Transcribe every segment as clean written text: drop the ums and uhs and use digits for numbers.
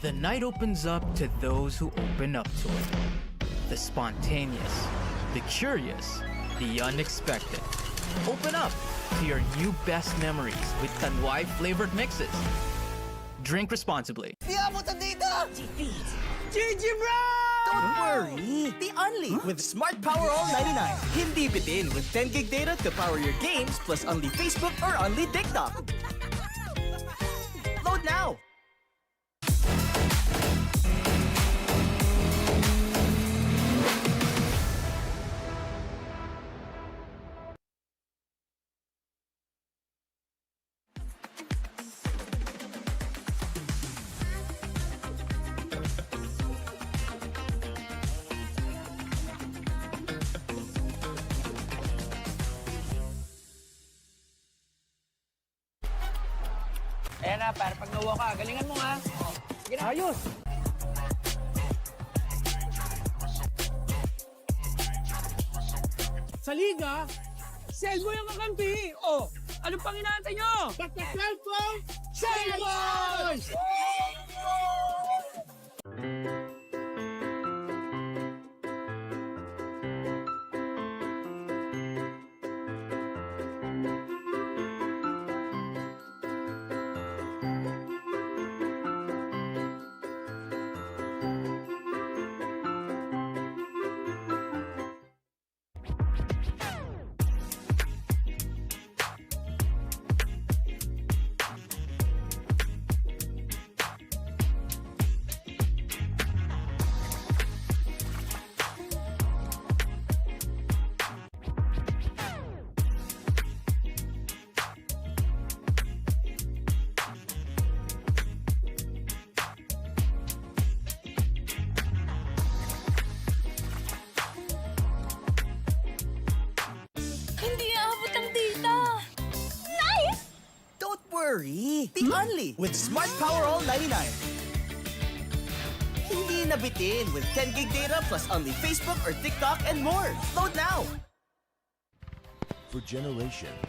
The night opens up to those who open up to it. The spontaneous, the curious, the unexpected. Open up to your new best memories with Tanduay flavored mixes. Drink responsibly. Di abot ang data! GG bro! Don't worry! The Only with Smart Power All 99. Hindi bitin with 10 gig data to power your games plus only Facebook or only TikTok. Load now! Ayan na, para pag nawa ka, galingan mo nga. Sige na. Ayos! Sa liga, Selvo yung kakampi. O, ano pang inaantay nyo? Basta cellphone, Selvo's! Hindi aabot ang data. Nice! Don't worry! The Only with Smart Power All 99. Hindi nabitin with 10 gig data plus only Facebook or TikTok and more. Load now! For generations,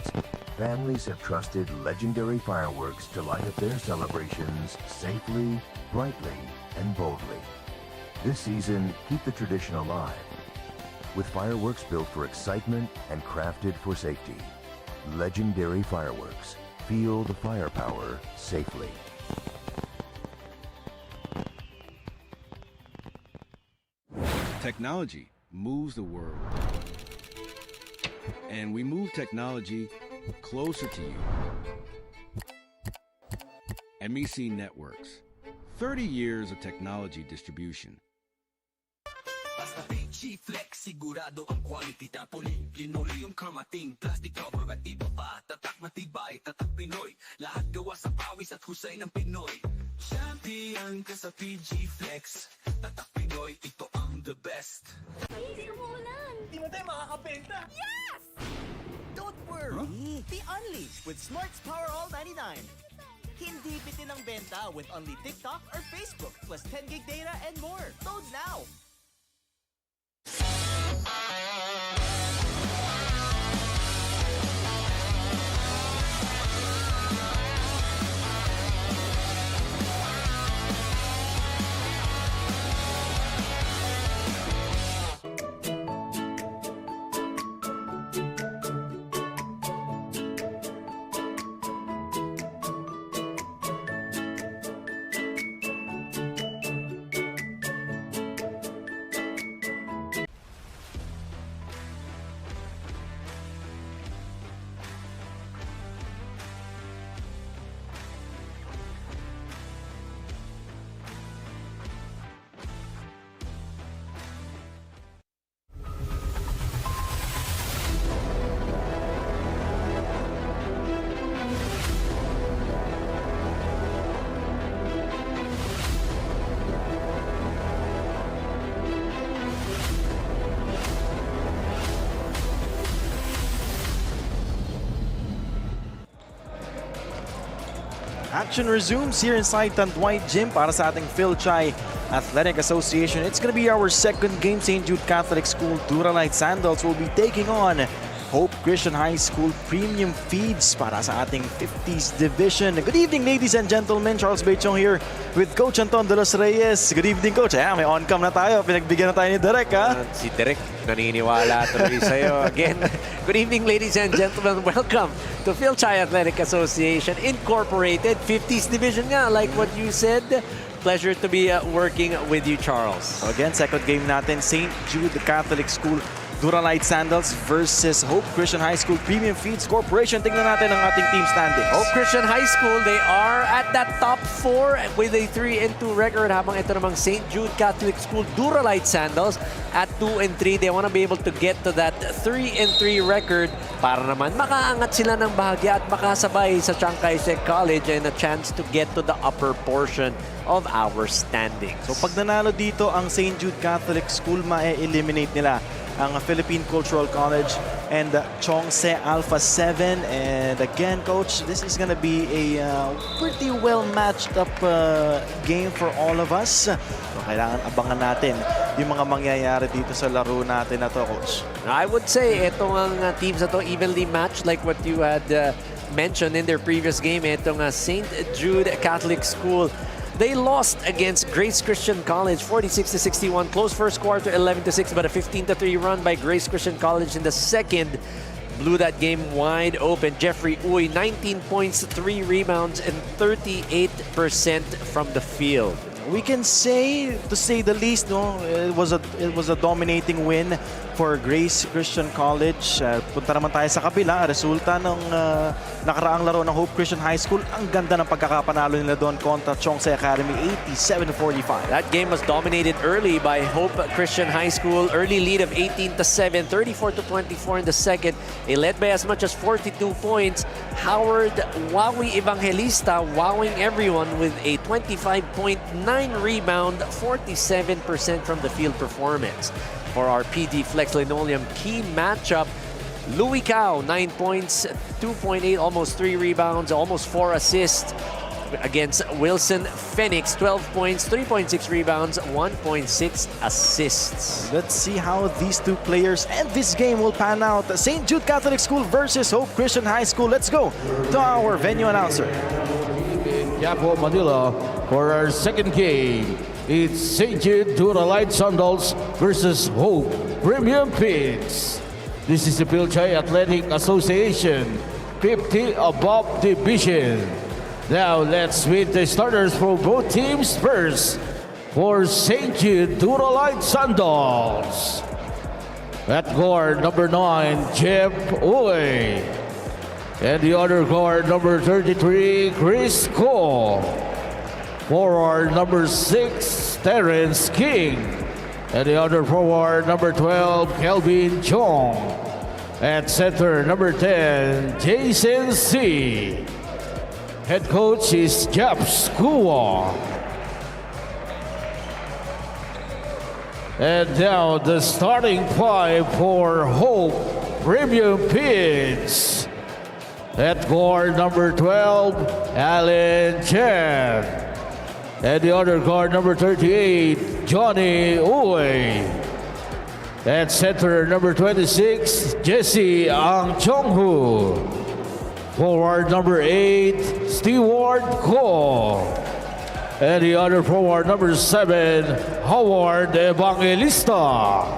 families have trusted legendary fireworks to light up their celebrations safely, brightly, and boldly. This season, keep the tradition alive with fireworks built for excitement and crafted for safety. Legendary fireworks. Feel the firepower safely. Technology moves the world. And we move technology closer to you. MEC Networks. 30 years of technology distribution. Basta Fil-Chi Flex, sigurado ang quality tapoli. Linoleum kamating, plastic cover at iba pa. Tatak matibay, tatak Pinoy. Lahat gawa sa pawis at husay ng Pinoy. Champion ka sa Fil-Chi Flex. Tatak Pinoy, ito ang the best. Hindi umuulan. Di mo tayo makakabenta! Yes! Don't worry! The Only with Smart's Power All 99. Hindi bitin ang benta with only TikTok or Facebook plus 10 gig data and more. Load now! Action resumes here inside Tanduay Gym para sa ating Fil-Chi Athletic Association. It's going to be our second game. St. Jude Catholic School DURALITE Sandals will be taking on Hope Christian High School Premium Feeds para sa ating 50s Division. Good evening, ladies and gentlemen. Charles Bechong here with Coach Anton de los Reyes. Good evening, Coach. May on-cam na tayo. Pinagbigyan na tayo ni Derek, ha? Si Derek, naniniwala tuloy sa'yo. Again, good evening, ladies and gentlemen. Welcome to Fil-Chi Athletic Association Incorporated 50s Division nga, like what you said. Pleasure to be working with you, Charles. So again, second game natin, St. Jude Catholic School DURALITE Sandals versus Hope Christian High School Premium Feeds Corporation. Tingnan natin ang ating team standings. Hope Christian High School, they are at that top 4 with a 3-2 record. Habang ito namang St. Jude Catholic School DURALITE Sandals at 2-3. They want to be able to get to that 3-3 record para naman makaangat sila ng bahagya at makasabay sa HCHS College and a chance to get to the upper portion of our standings. So pag nanalo dito ang St. Jude Catholic School, ma-eliminate nila ang Philippine Cultural College and Chongse Alpha 7. And again, Coach, this is gonna be a pretty well matched up game for all of us. So kailangan abangan natin yung mga mangyayari dito sa laro natin na to, Coach. I would say itong teams na to evenly matched like what you had mentioned in their previous game. Itong St. Jude Catholic School, they lost against Grace Christian College 46-61. Close first quarter, 11-6, but a 15-3 run by Grace Christian College in the second blew that game wide open. Jeffrey Uy, 19 points, 3 rebounds, and 38% from the field. We can say, to say the least, no, it was a dominating win for Grace Christian College. Punta naman tayo sa kabila. Resulta ng nakaraang laro ng Hope Christian High School. Ang ganda ng pagkakapanalo nila doon kontra Chongse Academy, 87-45. That game was dominated early by Hope Christian High School. Early lead of 18-7, 34-24 in the second. They led by as much as 42 points. Howard Wawi Evangelista wowing everyone with a 25.9 rebound, 47% from the field performance. For our PD Flex Linoleum key matchup, Louis Cao, 9 points, 2.8, almost 3 rebounds, almost 4 assists against Wilson Phoenix, 12 points, 3.6 rebounds, 1.6 assists. Let's see how these two players and this game will pan out. St. Jude Catholic School versus Hope Christian High School. Let's go to our venue announcer. Yapo, Manila, for our second game. It's St. Jude DURALITE Sandals versus Hope Premium Feeds. This is the Fil-Chi Athletic Association 50 above division. Now let's meet the starters for both teams first. For St. Jude DURALITE Sandals, at guard number 9, Jeff Uy. And the other guard, number 33, Chris Cole. Forward, number 6, Terrence King. And the other forward, number 12, Kelvin Chong. At center, number 10, Jason C. Head coach is Jeff Skua. And now the starting five for Hope Premium Feeds. At guard number 12, Alan Chen. And the other guard number 38, Johnny Uy. At center number 26, Jesse Ang Chonghu. Forward number 8, Stewart Ko. And the other forward number 7, Howard Evangelista.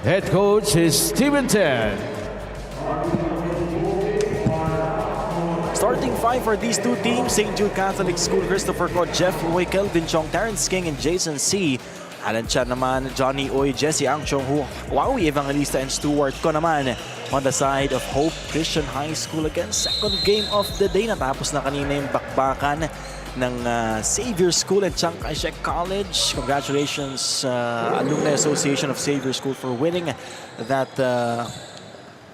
Head coach is Steven Ten. Starting five for these two teams, St. Jude Catholic School, Christopher Ko, Jeff Uy, Kelvin Chong, Terrence King, and Jason C. Alan Chan naman, Johnny Uy, Jesse Ang Chonghu, Wawi Evangelista, and Stewart Ko naman on the side of Hope Christian High School. Again, second game of the day. Natapos na kanina yung bakbakan ng Xavier School and HCHS College. Congratulations, Alumni Association of Xavier School, for winning that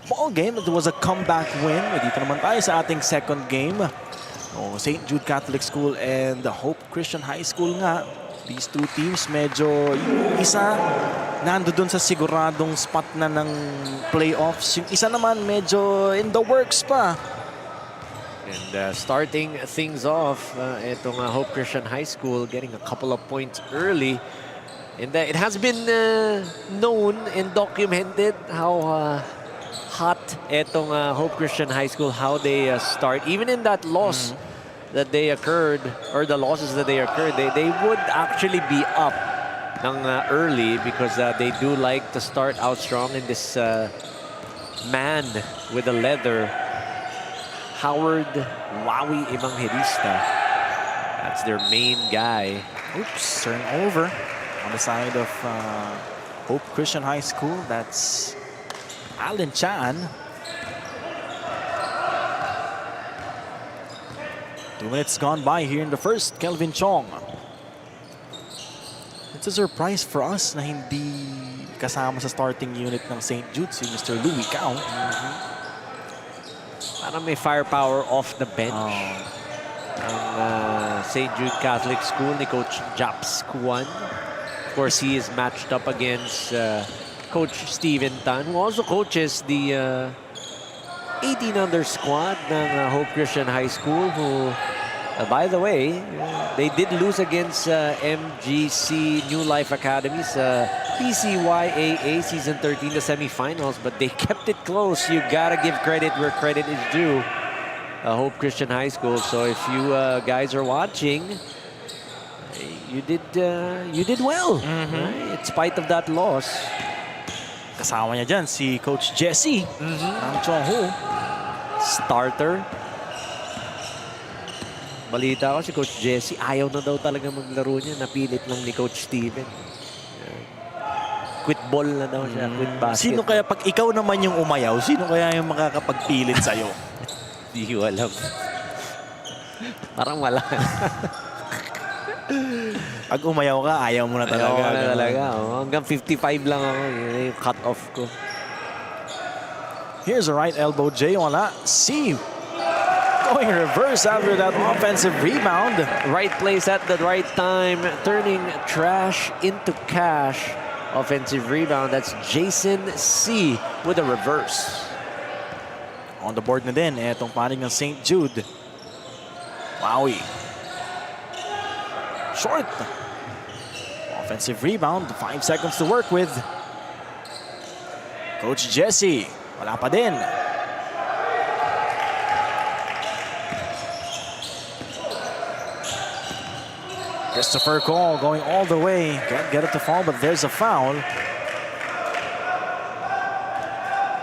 ball game. It was a comeback win. Dito naman tayo sa ating second game. St. Jude Catholic School and the Hope Christian High School nga. These two teams, medyo yung isa nando dun sa siguradong spot na ng playoffs. Yung isa naman medyo in the works pa. And starting things off, itong Hope Christian High School getting a couple of points early. And it has been known and documented how hot etong Hope Christian High School, how they start. Even in that loss that they occurred, or the losses that they occurred, they would actually be up ng early because they do like to start out strong in this man with the leather, Howard Wawi Evangelista. That's their main guy. Oops, turnover on the side of Hope Christian High School. That's Alan Chan. 2 minutes gone by here in the first. Kelvin Chong. It's a surprise for us na hindi kasama sa starting unit ng St. Jude si Mr. Louis Cao. Parang may firepower off the bench. St. Jude Catholic School ni Coach Japs Kuan. Of course, he is matched up against Coach Steven Tan, who also coaches the 18-under squad ng Hope Christian High School, who, by the way, they did lose against MGC New Life Academy's PCYAA Season 13, the semifinals, but they kept it close. You gotta give credit where credit is due. Hope Christian High School. So if you guys are watching, you did well, right? In spite of that loss. Kasama niya dyan si Coach Jesse ng Chonghu. Starter. Balita ko si Coach Jesse, ayaw na daw talaga maglaro niya. Napilit lang ni Coach Steven. Quit ball na daw siya, quit basket. Sino kaya pag ikaw naman yung umayaw, sino kaya yung makakapagpilit sa'yo? Hindi ko alam. Parang wala. Pag umayaw ka, ayaw mo na talaga. Ayaw na talaga. Hanggang 55 lang ako. Yun yung cut-off ko. Here's a right elbow, Jay. Wala. C. Going reverse after that offensive rebound. Right place at the right time. Turning trash into cash. Offensive rebound. That's Jason C. with a reverse. On the board na din, etong panig ng St. Jude. Wawi. Short. Offensive rebound. 5 seconds to work with. Coach Jesse. Wala pa din. Christopher Cole going all the way. Can't get it to fall, but there's a foul.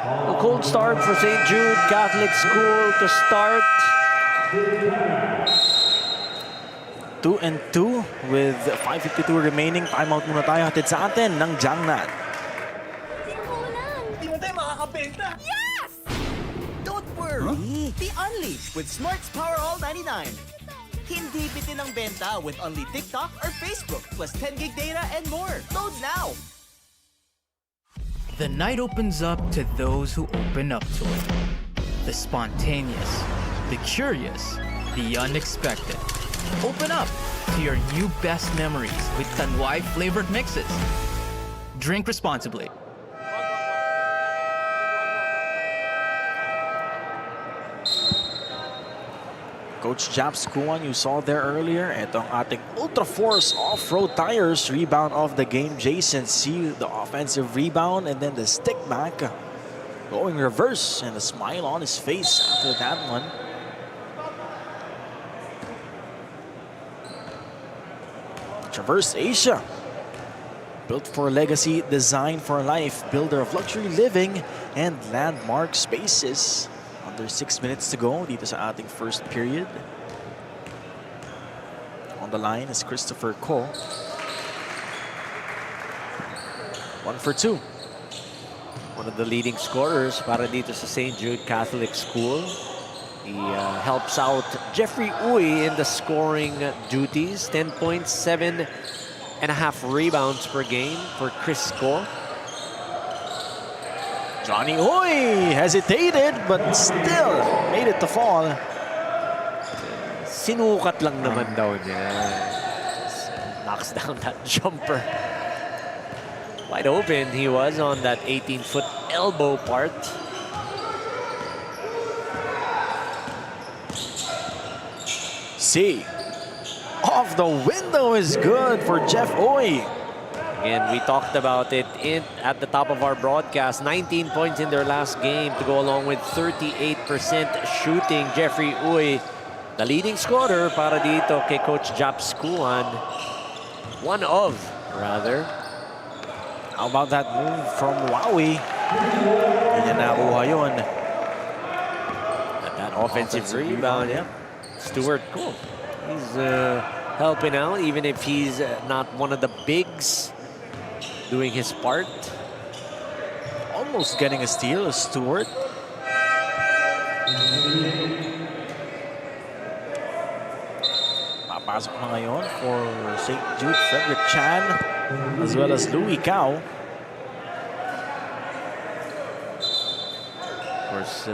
A cold start for St. Jude Catholic School to start. 2-2 with 5:52 remaining. Timeout muna tayo. Hatid sa atin ng Jiangnan. Hindi mo tayo makakabenta. Yes! Don't worry. Be unleashed with Smart's Power All 99. Hindi bitin ang benta with only TikTok or Facebook plus 10 gig data and more. Load now. The night opens up to those who open up to it. The spontaneous, the curious, the unexpected. Open up to your new best memories with Tanduay flavored mixes. Drink responsibly. Coach Japs Kuan, you saw there earlier. Itong ating Ultra Force off-road tires. Rebound of the game. Jason C. the offensive rebound and then the stick back. Going reverse and a smile on his face after that one. Traverse Asia. Built for legacy, designed for life. Builder of luxury living and landmark spaces. Under 6 minutes to go dito sa ating first period. On the line is Christopher Ko. 1 for 2. One of the leading scorers para dito sa St. Jude Catholic School. He helps out Jeffrey Uy in the scoring duties. 10 points, 7.5 rebounds per game for Chris Ko. Johnny Uy hesitated but still made it to fall. Sinukat lang naman daw niya. Knocks down that jumper. Wide open he was on that 18-foot elbow part. C. Off the window is good for Jeff Uy. Again, we talked about it at the top of our broadcast. 19 points in their last game to go along with 38% shooting. Jeffrey Uy, the leading scorer para dito kay Coach Japs Kuan. One of, rather. How about that move from Wowie? Hindi niya nakuha yun. That offensive rebound, yeah. Stewart, cool. He's helping out, even if he's not one of the bigs. Doing his part. Almost getting a steal, Stewart. Papasok na ngayon for St. Jude, Frederick Chan, as well as Louis Cao. Of course,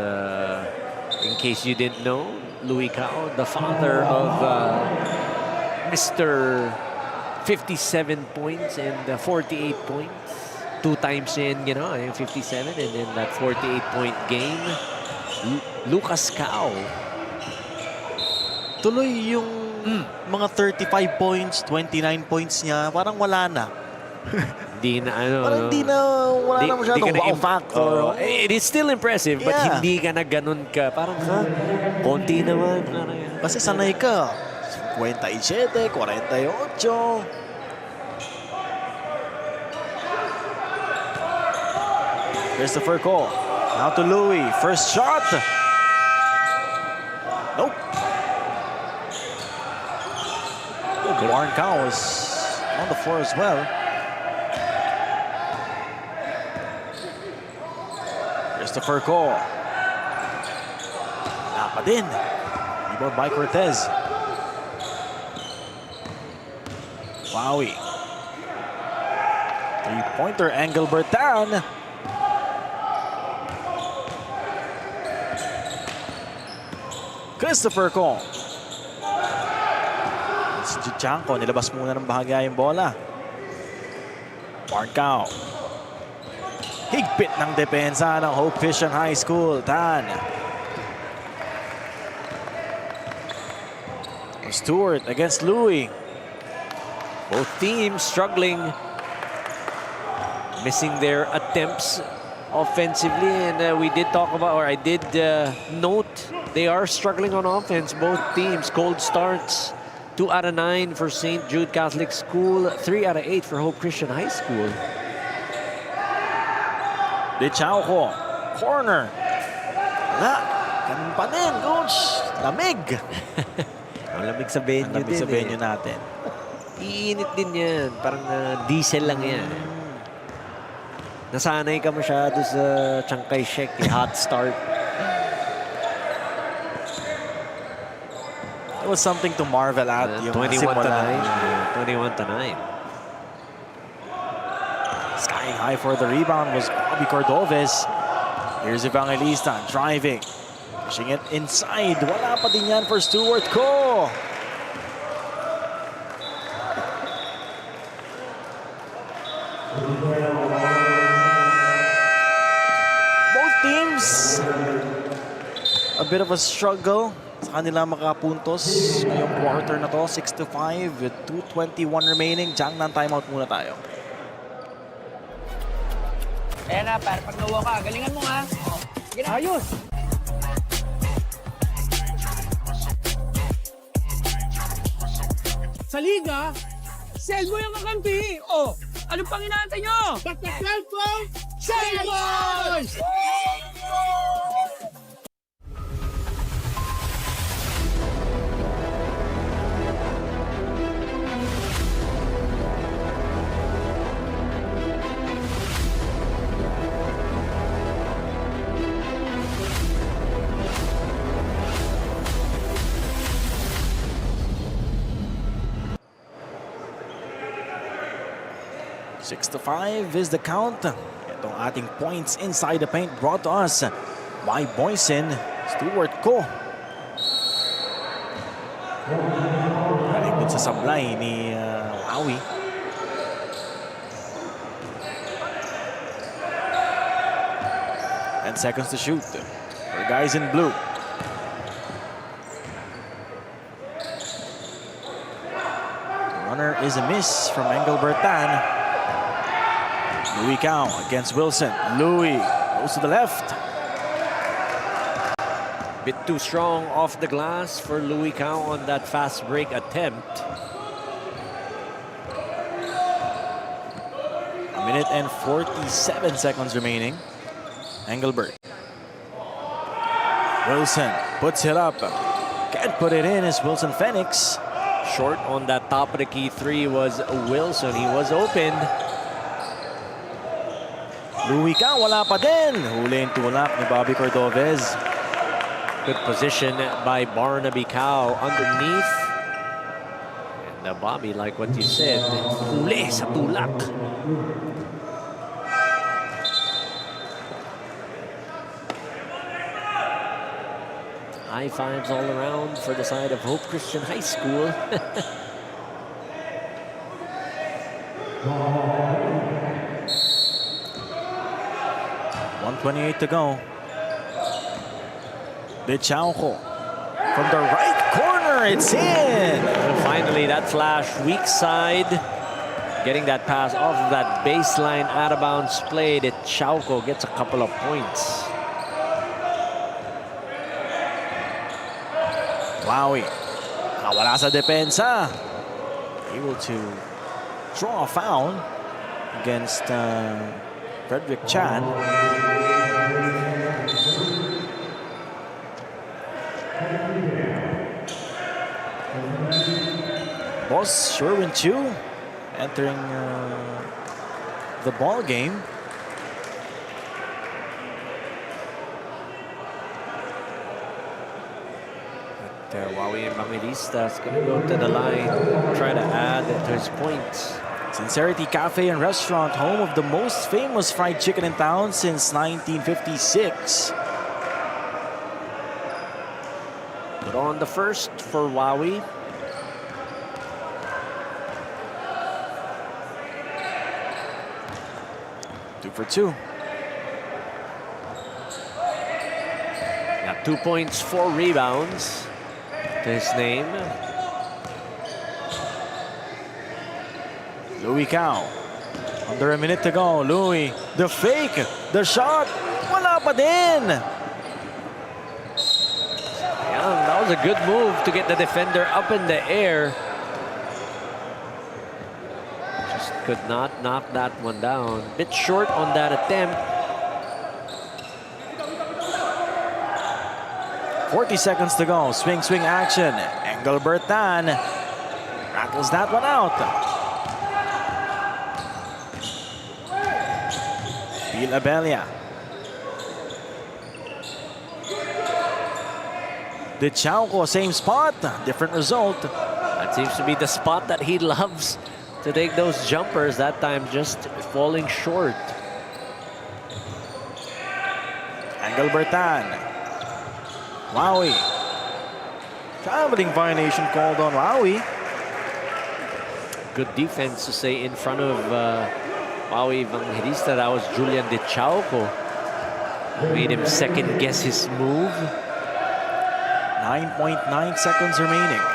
in case you didn't know, Louis Cao, the father of Mr. 57 points and 48 points. 2 times in, 57 and then that 48-point game. Lucas Cao. Tuloy yung mga 35 points, 29 points niya, parang wala na. Hindi na, Parang hindi na, wala na masyadong wow factor. It is still impressive, but hindi ka na ganun ka. Parang, konti naman. Kasi sanay ka. 57, 48. Christopher Cole. Now to Louis. First shot. Nope. Warren Cao is on the floor as well. Christopher Cole. Napa din. Rebound by Cortez. Wowie. Three-pointer, Engelbertan. Christopher Cole. Si Juchanko, nilabas muna ng bahagya yung bola. Warren Cao. Higpit ng depensa ng Hope Christian High School. Tan. Stewart against Louis. Both teams struggling, missing their attempts offensively, and we did talk about, or I did note, they are struggling on offense, both teams. Cold starts, 2 out of 9 for St. Jude Catholic School, 3 out of 8 for Hope Christian High School. Dichauco, corner. Wala, ganun pa din, coach. Lamig. Lamig sa venue din. Lamig sa venue natin. Iinit din yan. Parang diesel lang yan. Nasanay ka masyado sa Chiang Kai-shek, hot start. It was something to marvel at. 21 to 9. 21 to 9. Skying high for the rebound was Bobby Cordoves. Here's Evangelista driving. Pushing it inside. Wala pa din yan for Stewart Ko. Both teams, a bit of a struggle sa kanila makapuntos ngayong quarter na to. 6-5 with 2:21 remaining. Diyan ng timeout muna tayo. Ayan na, para pag nawa ka, galingan mo ha. Sige na. Ayos! Sa liga, sell mo yung kakampi. Oh, anong pang inaantay nyo? Basta cellphone, cellphone! Six to 5 is the count. Itong ating points inside the paint brought to us by Boysen. Stewart Ko. Galing din sa sablay ni Wowie. And seconds to shoot for guys in blue. Runner is a miss from Engelbertan. Louis Cao against Wilson. Louis goes to the left. Bit too strong off the glass for Louis Cao on that fast break attempt. A minute and 47 seconds remaining. Engelbert. Wilson puts it up. Can't put it in is Wilson Phoenix. Short on that top of the key three was Wilson. He was open. Louis Cao, wala pa din. Huli yung tulak ni Bobby Cordovez. Good position by Barnaby Cao underneath. And Bobby, like what you said, huli sa tulak. High fives all around for the side of Hope Christian High School. 1:28 to go. Bichauco from the right corner, it's in! And finally, that flash, weak side. Getting that pass off of that baseline out of bounds play. That Chauco gets a couple of points. Wowie. Nawala sa depensa. Able to draw a foul against Frederick Chan. Boss Sherwin Chu entering the ball game. Wawi Evangelista is going to go to the line, try to add to his points. Sincerity Cafe and Restaurant, home of the most famous fried chicken in town since 1956. But on the first for Wawi. Two for two. Got 2 points, 4 rebounds to his name. Louis Cao. Under a minute to go. Louis, the fake, the shot. Wala pa din. Yeah, that was a good move to get the defender up in the air. Just could not knock that one down. Bit short on that attempt. 40 seconds to go. Swing, swing action. Engelbert Tan rattles that one out. Abelia. The Chauco, same spot, different result. That seems to be the spot that he loves to take those jumpers. That time just falling short. Engelbert Tan. Wawi. Traveling violation called on Wawi. Good defense to say in front of Wawi Evangelista. That was Julian De Chauco. Made him second guess his move. 9.9 seconds remaining.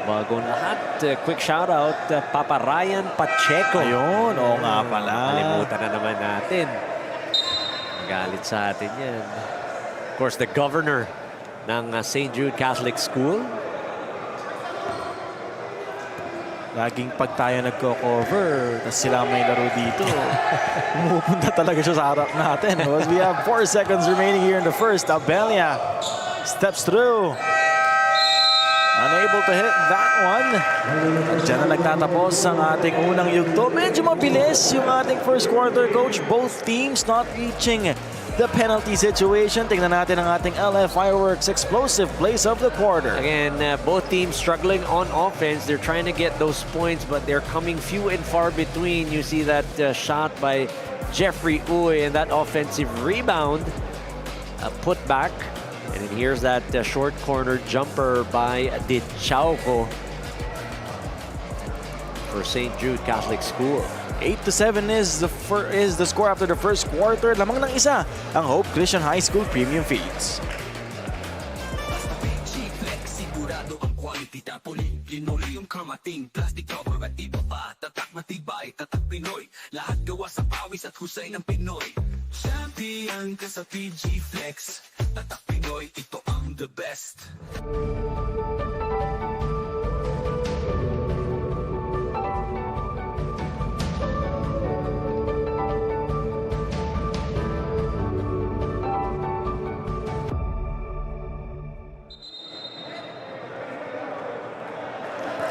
Bago lahat, quick shout out Papa Ryan Pacheco. Ayun, oo nga pala. Kalimutan na naman natin. Galit sa atin yan. Of course, the governor ng St. Jude Catholic School. Laging pag tayo nagko-cover, tapos sila may laro dito. Pumupunta talaga siya sa harap natin. As we have 4 seconds remaining here in the first. Abelia steps through. Unable to hit that one. At dyan na nagtatapos ang ating unang yugto. Medyo mabilis yung ating first quarter, coach. Both teams not reaching the penalty situation. Tingnan natin ang ating LF Fireworks explosive plays of the quarter. Again, both teams struggling on offense. They're trying to get those points, but they're coming few and far between. You see that shot by Jeffrey Uy and that offensive rebound. Put back. And then here's that short corner jumper by De Chauco for St. Jude Catholic School. 8-7 is the score after the first quarter. Lamang ng isa ang Hope Christian High School premium feeds. Fil-Chi Flex, sigurado ang quality tapos linoleum, kamating, plastic cover at iba pa. Tatak matibay, tatak Pinoy, lahat gawa sa pawis at husay ng Pinoy. Champion ka sa PG Flex, tatak Pinoy, ito ang the best.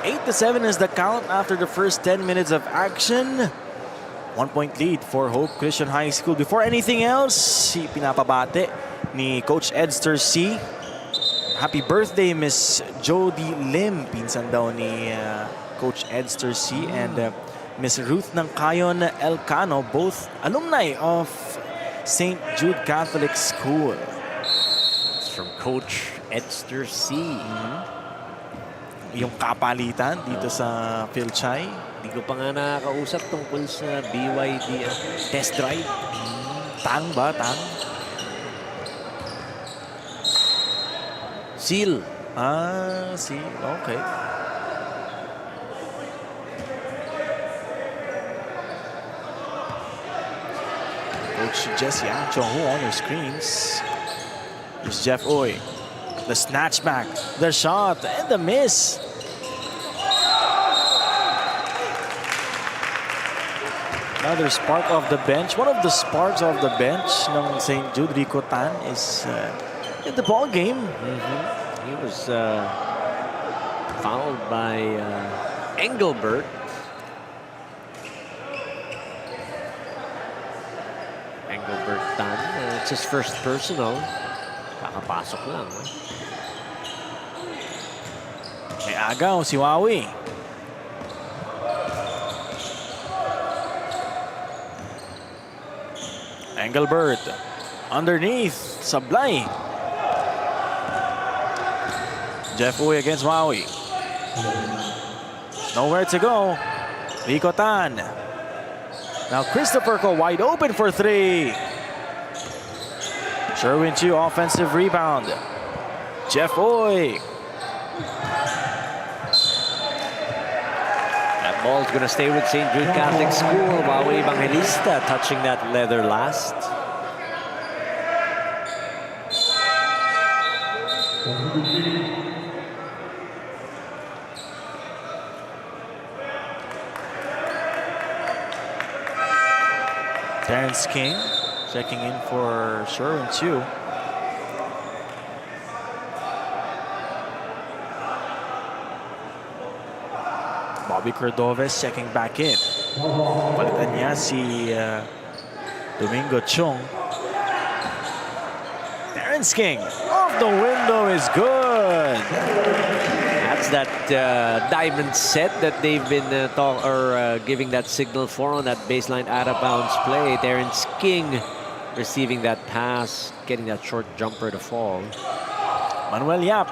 Eight to 7 is the count after the first 10 minutes of action. 1-point lead for Hope Christian High School. Before anything else, pinapabate ni Coach Edster C. Happy birthday, Miss Jody Lim. Pinsan daw ni Coach Edster C. And Miss Ruth Nangkayon Elcano, both alumni of St. Jude Catholic School. It's from Coach Edster C. Yung kapalitan dito sa Fil-Chi. Hindi ko pa nga nakakausap tungkol sa BYD test drive. Tang ba? Tang? Seal. Seal. Okay. Coach Jesse Angchong on your screens. Here's Jeff Oy. The snatch back, the shot, and the miss. Another spark of the bench. One of the sparks of the bench ng St. Jude, Rico Tan, is in the ball game. He was fouled by Engelbert. Engelbert Tan. It's his first personal. Kakapasok lang. May agaw si Wawi. Engelbert underneath, sablay. Jeff Uy against Wawi. Nowhere to go. Rico Tan. Now Christopher Ko wide open for three. Sherwin Chu offensive rebound. Jeff Oy. That ball's going to stay with St. Jude Catholic School. Wawi Evangelista touching that leather last. Terrence King checking in for Sherwin Chu. Bobby Cordoves checking back in. Palitan niya si Domingo Chung. Terrence King off the window is good. That's that diamond set that they've been giving that signal for on that baseline out-of-bounds play. Terrence King receiving that pass, getting that short jumper to fall. Manuel Yap.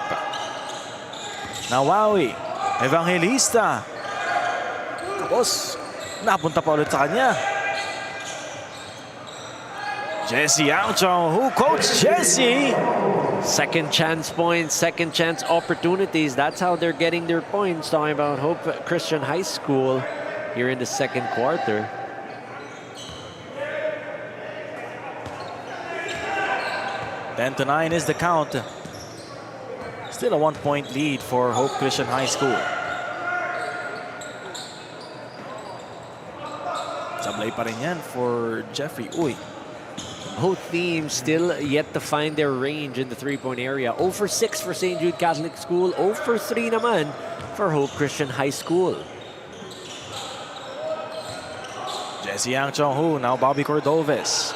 Nawawi. Evangelista. Tapos, napunta pa ulit sa kanya. Jesse Angchong, who coached Jesse? Second chance points, second chance opportunities. That's how they're getting their points. Talking about Hope Christian High School here in the second quarter. Ten to 9 is the count. Still a 1-point lead for Hope Christian High School. Sablay pa rin yan for Jeffrey Uy. Both teams still yet to find their range in the three-point area. 0 for 6 for St. Jude Catholic School. 0 for 3 naman for Hope Christian High School. Jesse Angchong, now Bobby Cordoves.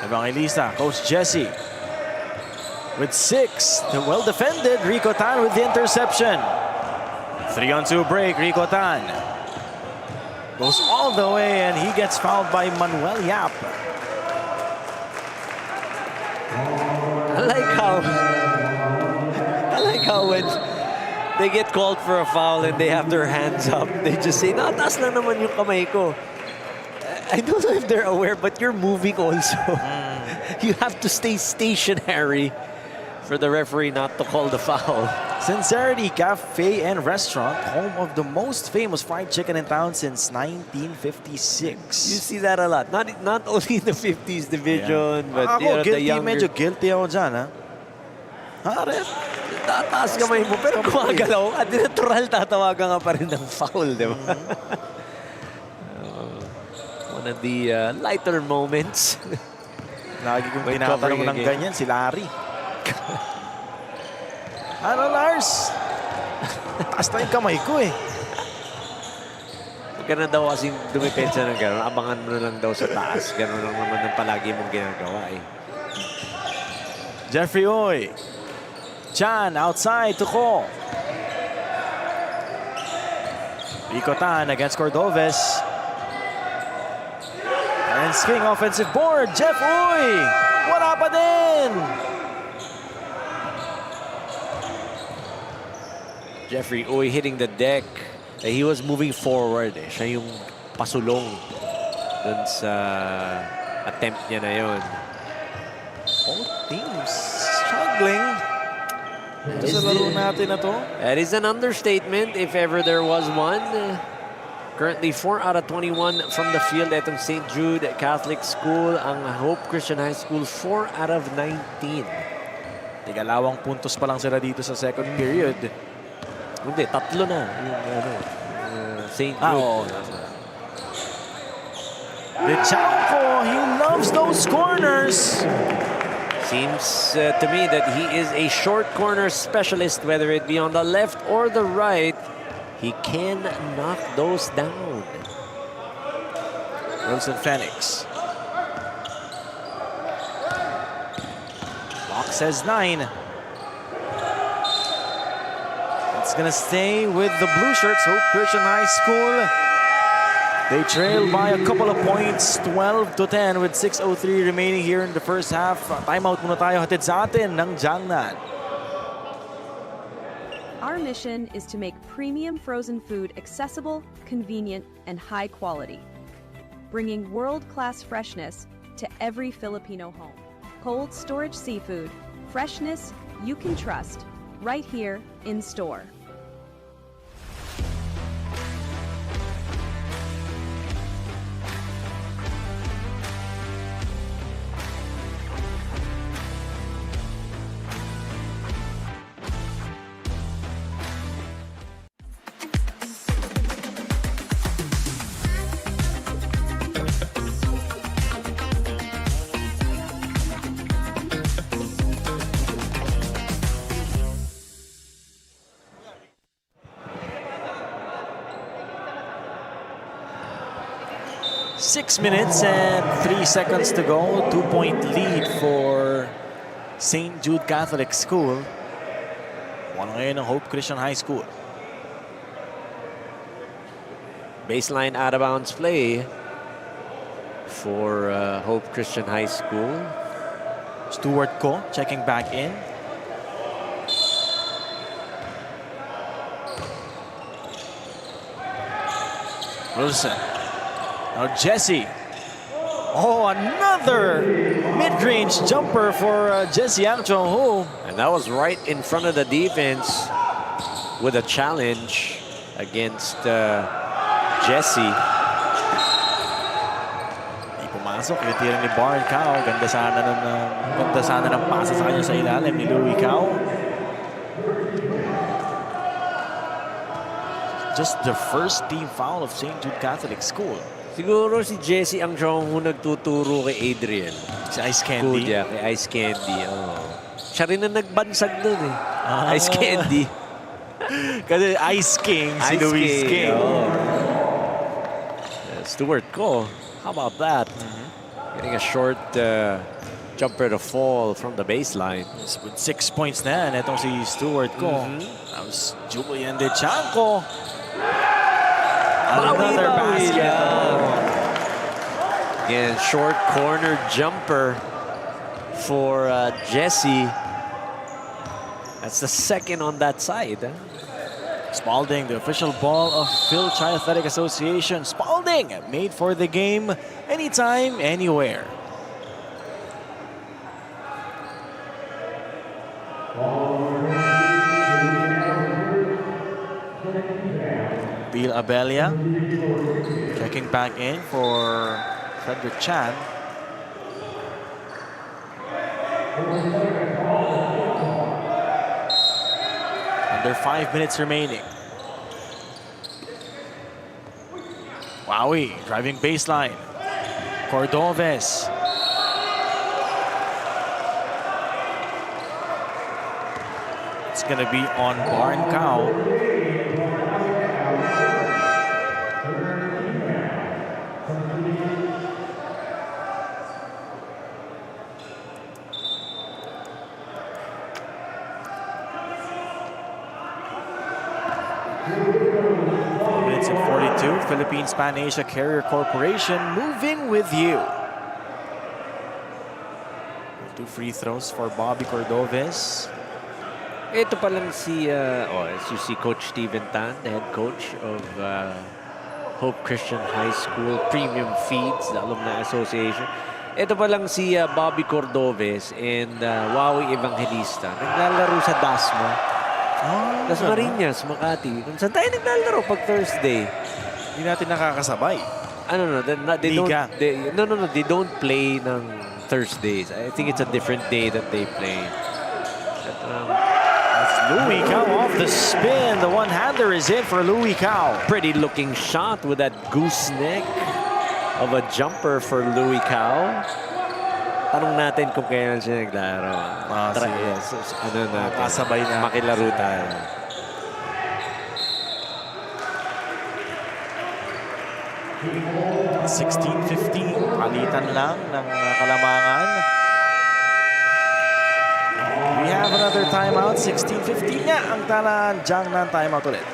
Evangelista, Coach Jesse. With 6, well defended. Rico Tan with the interception. 3-on-2 break, Rico Tan. Goes all the way and he gets fouled by Manuel Yap. I like how when they get called for a foul and they have their hands up, they just say, "No, taas lang naman yung kamay ko." I don't know if they're aware, but you're moving also. You have to stay stationary. for the referee not to call the foul. Sincerity Cafe and Restaurant, home of the most famous fried chicken in town since 1956. You see that a lot. Not only in the 50s division, but Ako, the guilty, younger... medyo guilty ako dyan, ha? Ref? Tataas kamay mo, pero gumagalaw at natural tatawagan ka pa rin ng foul, di ba? One of the lighter moments. Lagi kong tinatanong ng ganyan, si Larry. Ano, Lars? Taas na yung kamay ko, eh. Huwag ka na daw kasing dumipensa ng gano'n. Abangan mo na lang daw sa taas. Gano'n lang naman ang palagi mong ginagawa, eh. Jeffrey Oy. Chan, outside, Tuko. Ikotan against Cordoves. And King offensive board. Jeff Oy. Wala pa din. Jeffrey Oy hitting the deck. He was moving forward. Siya yung pasulong dun sa attempt niya na yun. Both teams struggling. Sa laro natin na to. That is an understatement if ever there was one. Currently 4 out of 21 from the field. Itong St. Jude Catholic School. Ang Hope Christian High School 4 out of 19. Tigalawang puntos pa lang sila dito sa second period. Hindi, tatlo na. St. Jude. Lechanko, he loves those corners. Seems to me that he is a short corner specialist, whether it be on the left or the right. He can knock those down. Wilson Phoenix. Clock says 9. It's gonna stay with the blue shirts, Hope Christian High School. They trail by a couple of points, 12-10 with 6:03 remaining here in the first half. Timeout muna tayo, hatid sa atin ng Jiangnan. Our mission is to make premium frozen food accessible, convenient, and high quality, bringing world-class freshness to every Filipino home. Cold storage seafood, freshness you can trust, right here in store. Six minutes and 3 seconds to go. 2-point lead for St. Jude Catholic School. One ngayon ng Hope Christian High School. Baseline out of bounds play for Hope Christian High School. Stuart Ko checking back in. Wilson. Now Jesse. Oh, another mid-range jumper for Jesse Ang Chong-Ho. And that was right in front of the defense with a challenge against Jesse. Di pumasok. Yung tira ni Barn Cao. Ganda sana ng pasa sa kanya sa ilalim ni Louie Cao. Just the first team foul of St. Jude Catholic School. Siguro si Jesse ang Chong nagtuturo kay Adrian. Si Ice Candy? Kuya, kay Ice Candy. Oh. Siya rin ang nagbansag dun eh. Ice Candy. Kasi Ice King, si Luis King. Oh. Stuart Ko. How about that? Getting a short jumper to fall from the baseline. With 6 points na yan, itong si Stuart Ko. That was Julian Dechanco. Another basket. Again, short corner jumper for Jesse. That's the second on that side. Spalding, the official ball of Fil-Chi Athletic Association. Spalding, made for the game, anytime, anywhere. Neil Abella checking back in for Frederick Chan. Under 5 minutes remaining. Wowie driving baseline. Cordoves. It's gonna be on Barn Cow. Minutes and 42. Philippines Pan Asia Carrier Corporation moving with you. 2 free throws for Bobby Cordoves. Ito pa lang si, as you see, Coach Steven Tan, the head coach of Hope Christian High School Premium Feeds, the Alumni Association. Ito pa lang si Bobby Cordoves and Wowie Evangelista. Naglalaro sa Dasma. Dasmariñas, Makati. Kung saan tayo naglalaro pag Thursday? Hindi natin nakakasabay. They don't play ng Thursdays. I think it's a different day that they play. That's Louis Cao off the spin. The one-hander is in for Louis Cao. Pretty looking shot with that gooseneck of a jumper for Louis Cao. Tanong natin kung kailan siya naglaro. Kasabay na. Makilaro tayo. $16-15. Palitan lang ng kalamangan. We have another timeout. 16-15 nga ang talaan. Jiangnan timeout ulit.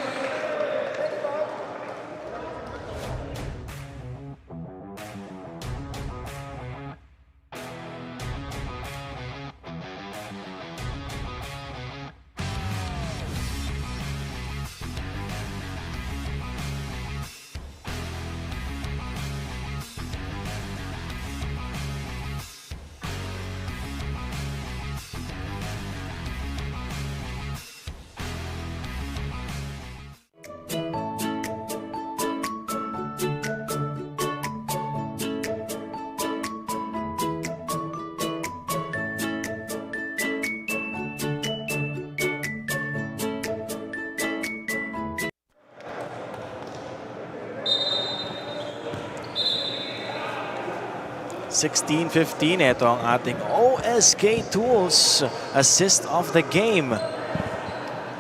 $16-15. Ito ang ating OSK Tools assist of the game.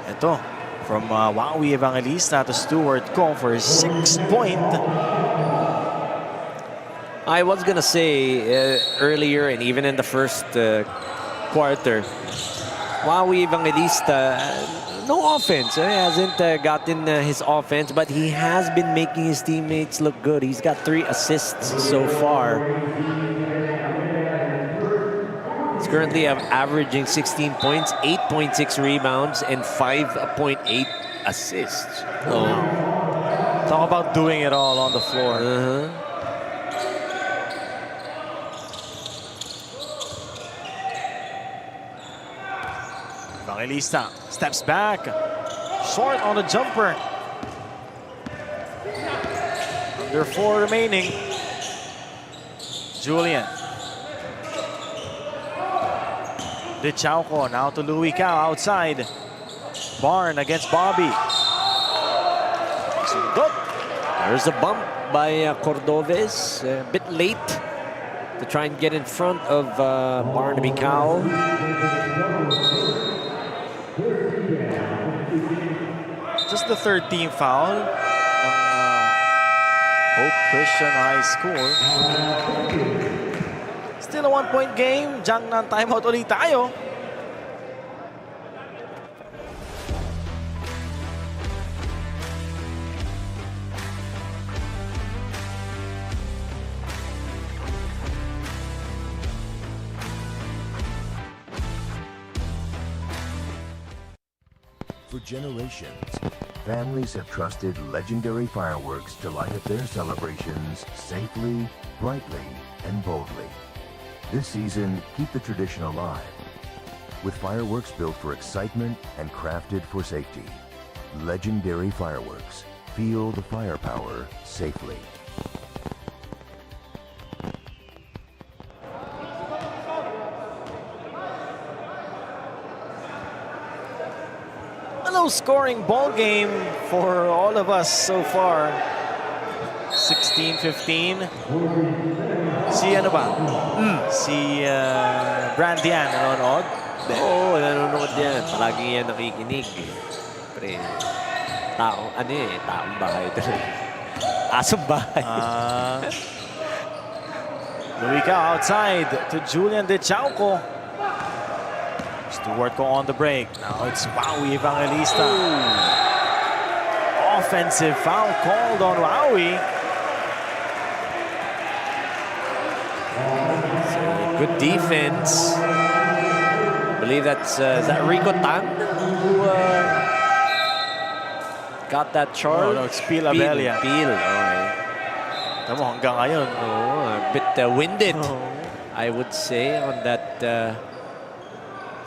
Ito from Wowie Evangelista to Stuart Kong for 6-point. I was gonna say earlier and even in the first quarter, Wowie Evangelista, no offense. He hasn't gotten his offense, but he has been making his teammates look good. He's got 3 assists so far. He's currently averaging 16 points, 8.6 rebounds, and 5.8 assists. Oh. Talk about doing it all on the floor. Evangelista steps back. Short on the jumper. Under 4 remaining. Julian. De Chauco now to Louis Cao outside. Barn against Bobby. Good. There's a bump by Cordoves. A bit late to try and get in front of Barnaby Cao. Just the 3rd team foul ng Hope Christian High School. Still a 1-point game. Jiangnan timeout ulit tayo. For generations, families have trusted legendary fireworks to light up their celebrations safely, brightly, and boldly. This season, keep the tradition alive with fireworks built for excitement and crafted for safety. Legendary Fireworks, feel the firepower safely. A low-scoring ball game for all of us so far. 16-15. Si ano ba? Si Brandian nanonood? Oo, nanonood yan. Palagi yan nakikinig. Pre, taong bahay. Asong bahay. Luica outside to Julian De Chauco. Stewart go on the break. Now it's Wowie Evangelista. Offensive foul called on Wowie. Good defense. I believe that's is that Rico Tan who got that charge? No, it's Pil Abella. Pil. Okay. Tamo hanggang ngayon. A bit winded, I would say, on that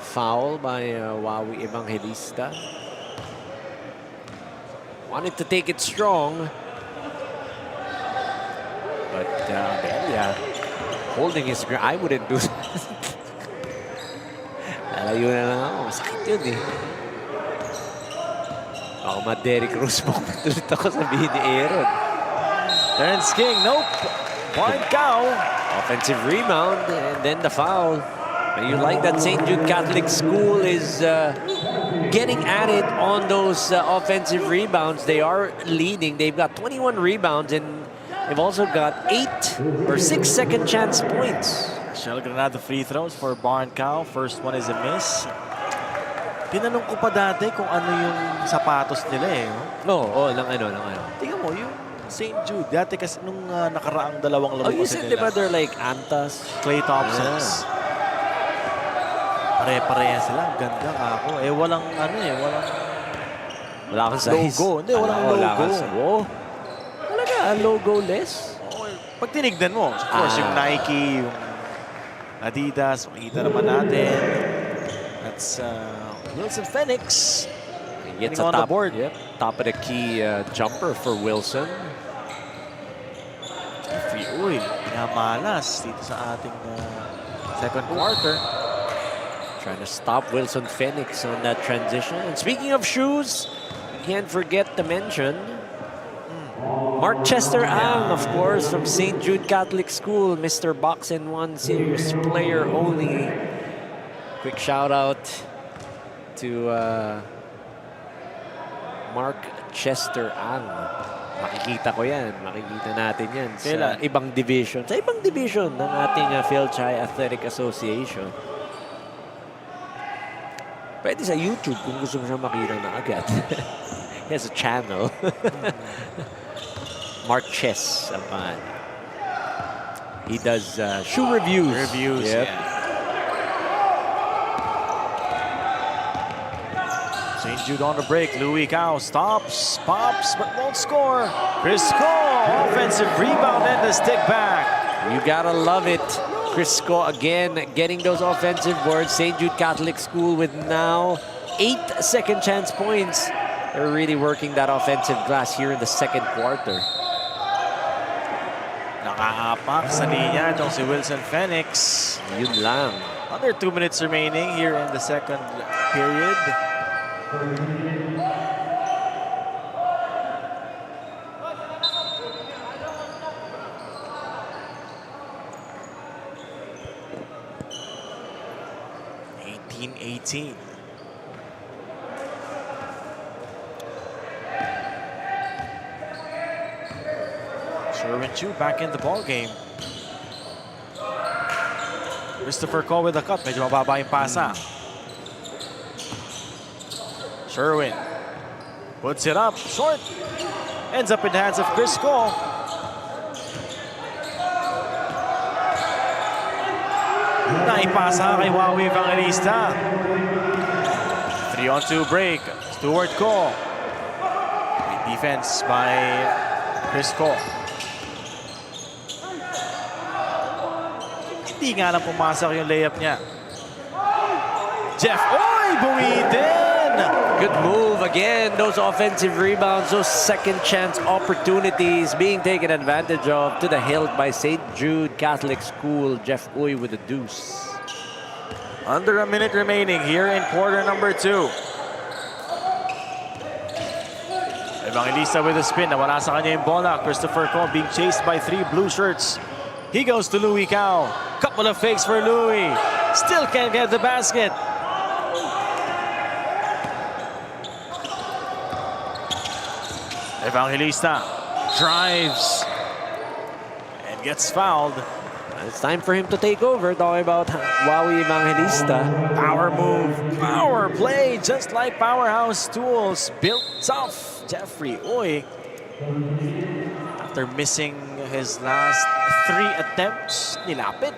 foul by Wowie Evangelista. Wanted to take it strong, but Abella holding his ground. I wouldn't do that. Lalayo na lang ako. Masakit yun eh. Baka ma-Derrick Rose mo. Tulit ako sabihin ni Aaron. Terrence King, nope. Point cow. Offensive rebound and then the foul. And you like that St. Jude Catholic School is getting at it on those offensive rebounds. They are leading. They've got 21 rebounds and they've also got 8 or 6 second chance points. Shell Granada free throws for Barn Cow. First one is a miss. Tinanong ko pa dati kung ano yung sapatos nila eh. Ng ano. Tingnan mo, yung St. Jude. Dati kasi nung nakaraang dalawang laro you kasi said nila. diba they're like Antas? Clay Thompsons. Pare-pareha sila. Ang ganda ako. Walang Wala kang size. logo. Hindi, walang logo. Talaga, logo-less? Pag tinignan mo, of course, yung Nike, yung Adidas, makikita naman natin. That's Wilson Phoenix. Gets on the board. Yep, top of the key jumper for Wilson. Uy, pinamalas dito sa ating second quarter. Trying to stop Wilson Phoenix on that transition. And speaking of shoes, we can't forget to mention Mark Chester Ang, of course, from St. Jude Catholic School, Mr. Box and One Series player only. Quick shout out to Mark Chester Ang. Makikita ko yan. Makikita natin yan sa ibang division. Sa ibang division ng ating Fil-Chi Athletic Association. Pwede sa YouTube kung gusto mo siya makita na agad. He has a channel. Mark Chess. He does shoe reviews. Yep. Yeah. St. Jude on the break. Louis Cao stops, pops, but won't score. Crisco, offensive rebound and the stick back. You gotta love it. Crisco again getting those offensive boards. St. Jude Catholic School with now 8 second chance points. They're really working that offensive glass here in the second quarter. Nakaapak sa linya itong si Wilson Phoenix. Yun lang. Under 2 minutes remaining here in the second period. (18-18). Sherwin Chu back in the ball game. Christopher Ko with the cut. Medyo mababa yung pasa. Sherwin puts it up short. Ends up in the hands of Crisco. Naipasa kay Wowie Evangelista. 3-on-2 break. Stewart Ko. Great defense by Crisco. Hindi nga lang pumasok yung layup niya. Jeff, buwitin! Good move again. Those offensive rebounds, those second chance opportunities being taken advantage of to the hilt by St. Jude Catholic School. Jeff Uy with the deuce. Under a minute remaining here in quarter number 2. Evangelista with a spin. Nawala sa kanya yung bola. Christopher Cole being chased by 3 blue shirts. He goes to Louis Cao. Couple of fakes for Louis. Still can't get the basket. Evangelista drives and gets fouled. It's time for him to take over. Talking about Wawi Evangelista. Power move, power play, just like Powerhouse Tools. Built tough, Jeffrey Uy. After missing his last 3 attempts, nilapit.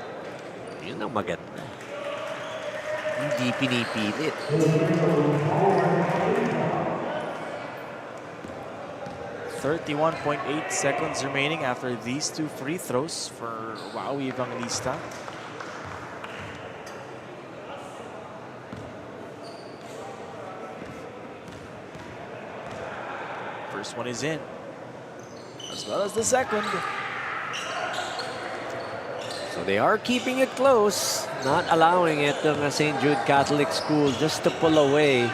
Yun ang maganda. Hindi pinipilit. 31.8 seconds remaining after these 2 free throws for Wawi Evangelista. First one is in, as well as the second. So they are keeping it close, not allowing it to St. Jude Catholic School just to pull away.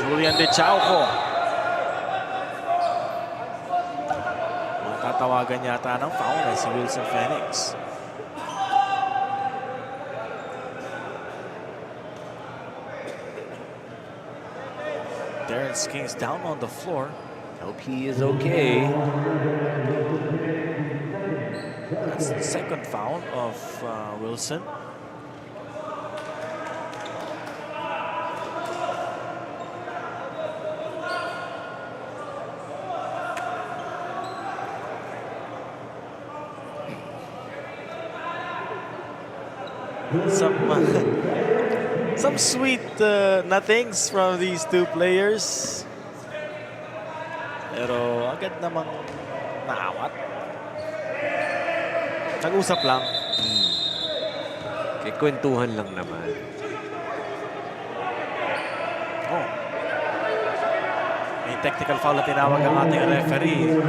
Julian De Chauco. Matatawagan yata ng foul na si Wilson Phoenix. Darren Sking's down on the floor. Hope he is okay. That's the second foul of Wilson. Some sweet nothings from these 2 players. Pero agad namang naawat. Nag-usap lang. Kwentuhan lang naman. Oh. May technical foul na tinawag ang ating referee.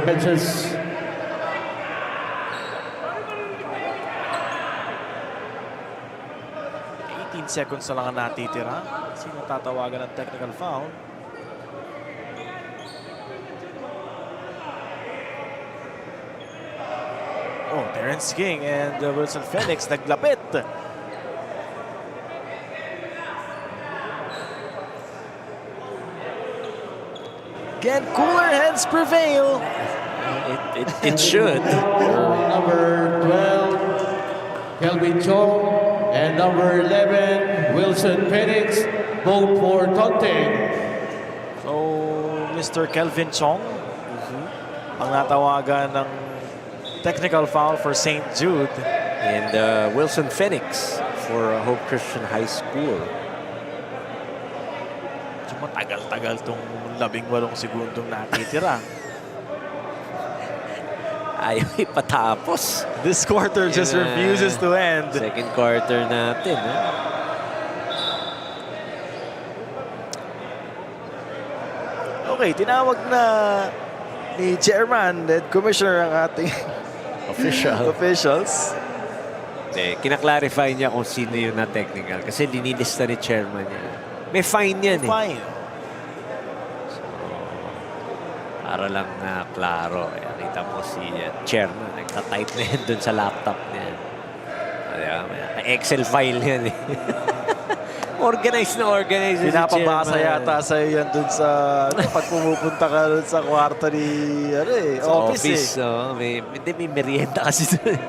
18 seconds na lang ang natitira. Sino tatawagan ng technical foul? Oh, Terrence King and Wilson Phoenix naglapit. Can cooler heads prevail? It should. Number 12, Kelvin Chong, and number 11, Wilson Phoenix, vote for taunting. So, Mr. Kelvin Chong, ang natawagan ng technical foul for St. Jude. And Wilson Phoenix for Hope Christian High School. Matagal-tagal tong 18 segundong natitira. Ayaw ipatapos. This quarter just refuses to end. Second quarter natin. Okay, tinawag na ni Chairman and Commissioner ang ating officials. Kinaklarify niya kung sino yung na-technical kasi dinilista ni Chairman niya. May fine yan Fine. So, para lang na klaro. Kita mo si Chairman, nagka-type na yan dun sa laptop niya. Excel file yan Organized na organized si Chairman. Pinapabasa yata sa'yo yan dun sa pag pumupunta ka dun sa kwarto ni office. May merienda kasi dun.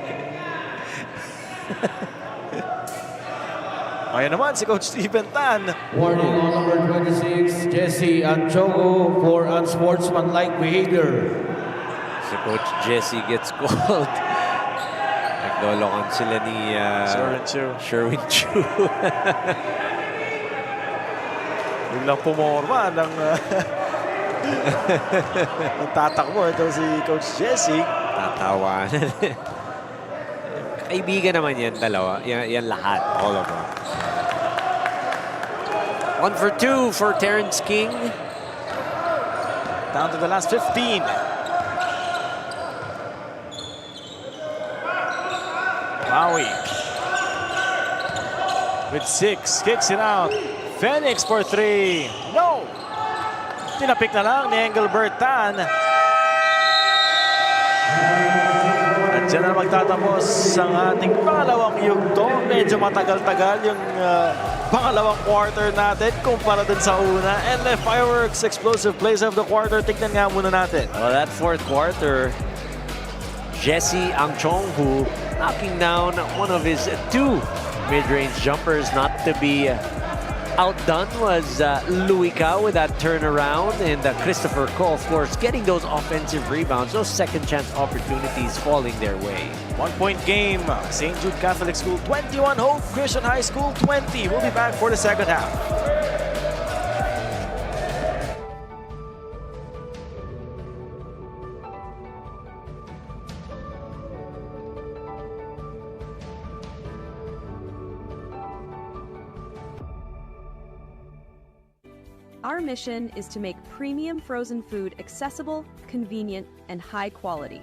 Ayan naman si Coach Stephen Tan. Warning on number 26, Jesse Anchogo for unsportsmanlike behavior. Si Coach Jesse gets called. Naglolokon sila ni Sherwin Chu. Biglang pumorma ng tatakbo ito si Coach Jesse. Tatawanan. Kaibigan naman yan, dalawa. Yan lahat. All of them. 1 for 2 for Terrence King. Down to the last 15. Wawi with 6, kicks it out. Phoenix for 3. No! Tinapik na lang ni Engelbert Tan. At dyan na magtatapos ang ating pangalawang yugto. Medyo matagal-tagal yung pangalawang quarter natin kumpara dun sa una. And the fireworks, explosive plays of the quarter. Tignan nga muna natin. Well, that fourth quarter, Jesse Angchong-hu knocking down one of his 2 mid-range jumpers. Not to be outdone was Louis Cao with that turnaround, and Christopher Ko, of course, getting those offensive rebounds, those second chance opportunities falling their way. 1-point game. St. Jude Catholic School 21, Hope Christian High School 20. We'll be back for the second half. Our mission is to make premium frozen food accessible, convenient, and high quality,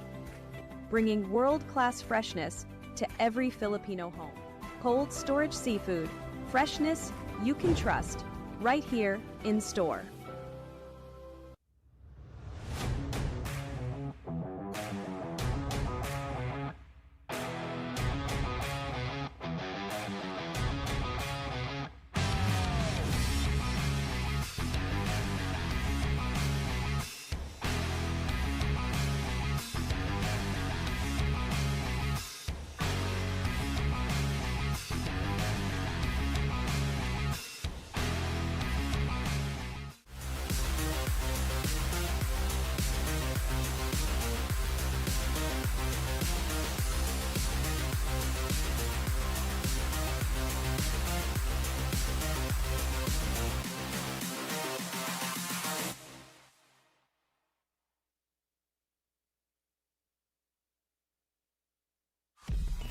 bringing world-class freshness to every Filipino home. Cold storage seafood, freshness you can trust, right here in store.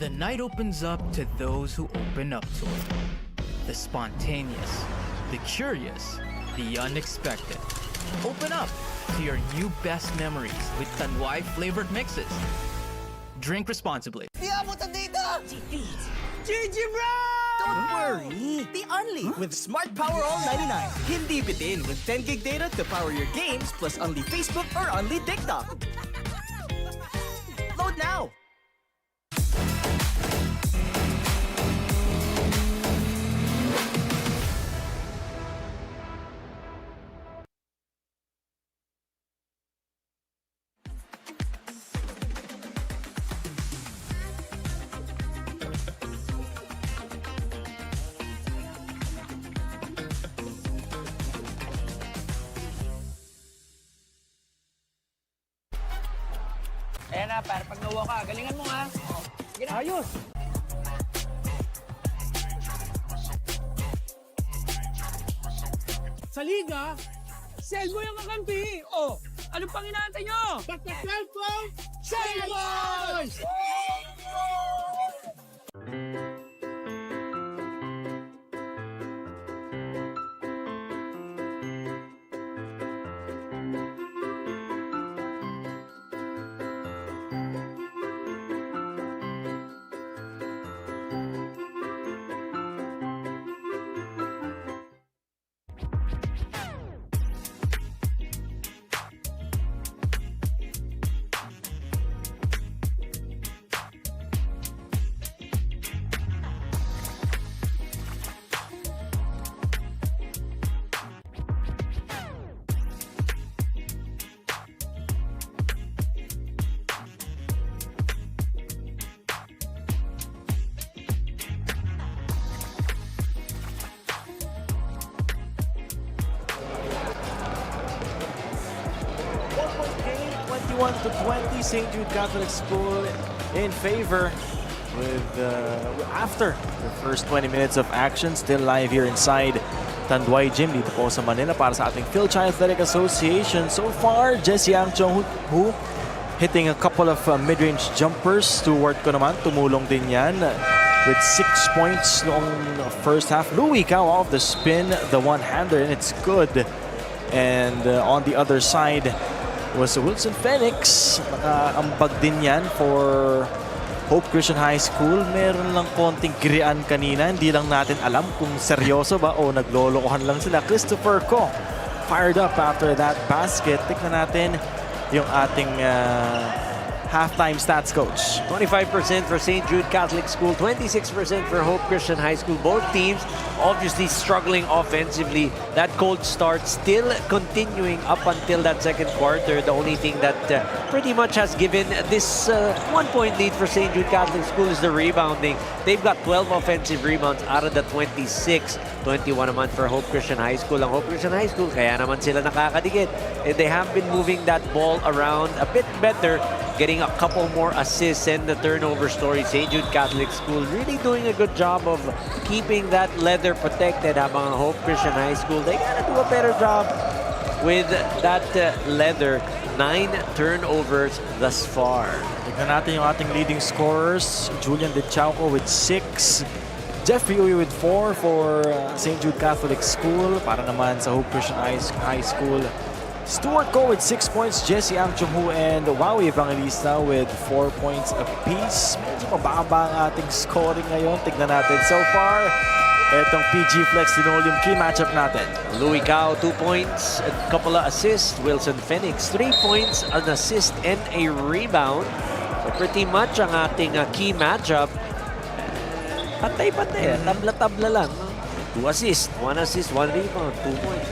The night opens up to those who open up to it. The spontaneous, the curious, the unexpected. Open up to your new best memories with Tanduay flavored mixes. Drink responsibly. GG, bro! Don't worry, be Unli with Smart Power All 99. Hindi bitin with 10 gig data to power your games plus Unli Facebook or Unli TikTok. Load now! Ayan na, para pag nawa ka, galingan mo ha. Sige na. Ayos! Sa liga, sell mo yung kakampi. Oh, ano pang inaantay nyo? Basta cellphone, sell boys! To 20, St. Jude Catholic School in favor with after the first 20 minutes of action. Still live here inside Tanduay Gym dito po sa Manila para sa ating Fil-Chi Athletic Association. So far, Jesse Angchong who hitting a couple of mid-range jumpers. Stewart ko naman, tumulong din yan with 6 points noong first half. Louie Cao off the spin, the one-hander, and it's good. And on the other side was Wilson Phoenix. Nakaambag din yan for Hope Christian High School. Meron lang konting girian kanina. Hindi lang natin alam kung seryoso ba o naglolokohan lang sila. Christopher Ko fired up after that basket. Tignan natin yung ating halftime stats coach. 25% for St. Jude Catholic School, 26% for Hope Christian High School. Both teams obviously struggling offensively. That cold start still continuing up until that second quarter. The only thing that pretty much has given this 1-point lead for St. Jude Catholic School is the rebounding. They've got 12 offensive rebounds out of the 26. 21 naman for Hope Christian High School. Ang Hope Christian High School, kaya naman sila nakakadikit. And they have been moving that ball around a bit better, getting a couple more assists and the turnover story. St. Jude Catholic School really doing a good job of keeping that leather protected. Habang Hope Christian High School, they gotta do a better job with that leather. 9 turnovers thus far. Tignan natin yung ating leading scorers. Julian De Chauco with 6. Jeffrey Uy with 4 for St. Jude Catholic School. Para naman sa Hope Christian High School, Stuart Ko with 6 points, Jesse Ang Chung-Hu and Wawi Evangelista with 4 points apiece. Medyo mababa ang ating scoring ngayon. Tignan natin so far. Etong PG Flex Linoleum key matchup natin. Louie Cao, 2 points, a couple of assists. Wilson Phoenix, 3 points, an assist, and a rebound. So pretty much ang ating key matchup. Patay-patay, tabla-tabla lang. 2 assists, 1 assist, 1 rebound, 2 points.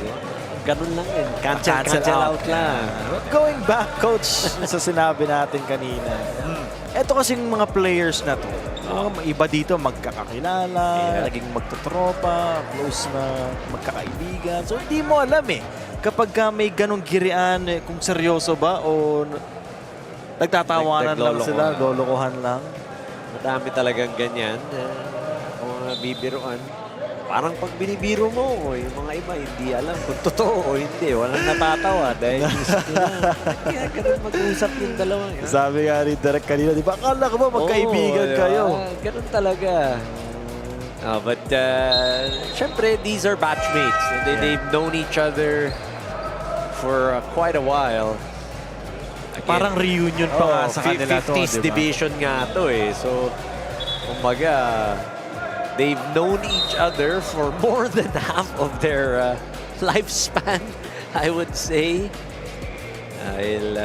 Ganun lang yun. Cancel out lang. Going back, Coach, sa sinabi natin kanina. Ito kasing mga players na to. Iba dito, magkakakilala, naging magtotropa, close na magkakaibigan. So, hindi mo alam kapag may ganong girian, kung seryoso ba o nagtatawanan lang sila, lolokohan lang. Madami talagang ganyan. Mga bibiruan. Parang pag binibiro mo, yung mga iba hindi alam kung totoo o hindi. Walang natatawa dahil kaya ganun mag-usap yung dalawa. Sabi nga ni Derek kanina, di ba? Akala ko ba magkaibigan kayo? Ganun talaga. But syempre, these are batchmates. They've known each other for quite a while. Again, parang reunion pa nga sa kanila to, 50s division nga to So, kumbaga, they've known each other for more than half of their lifespan, I would say. Dahil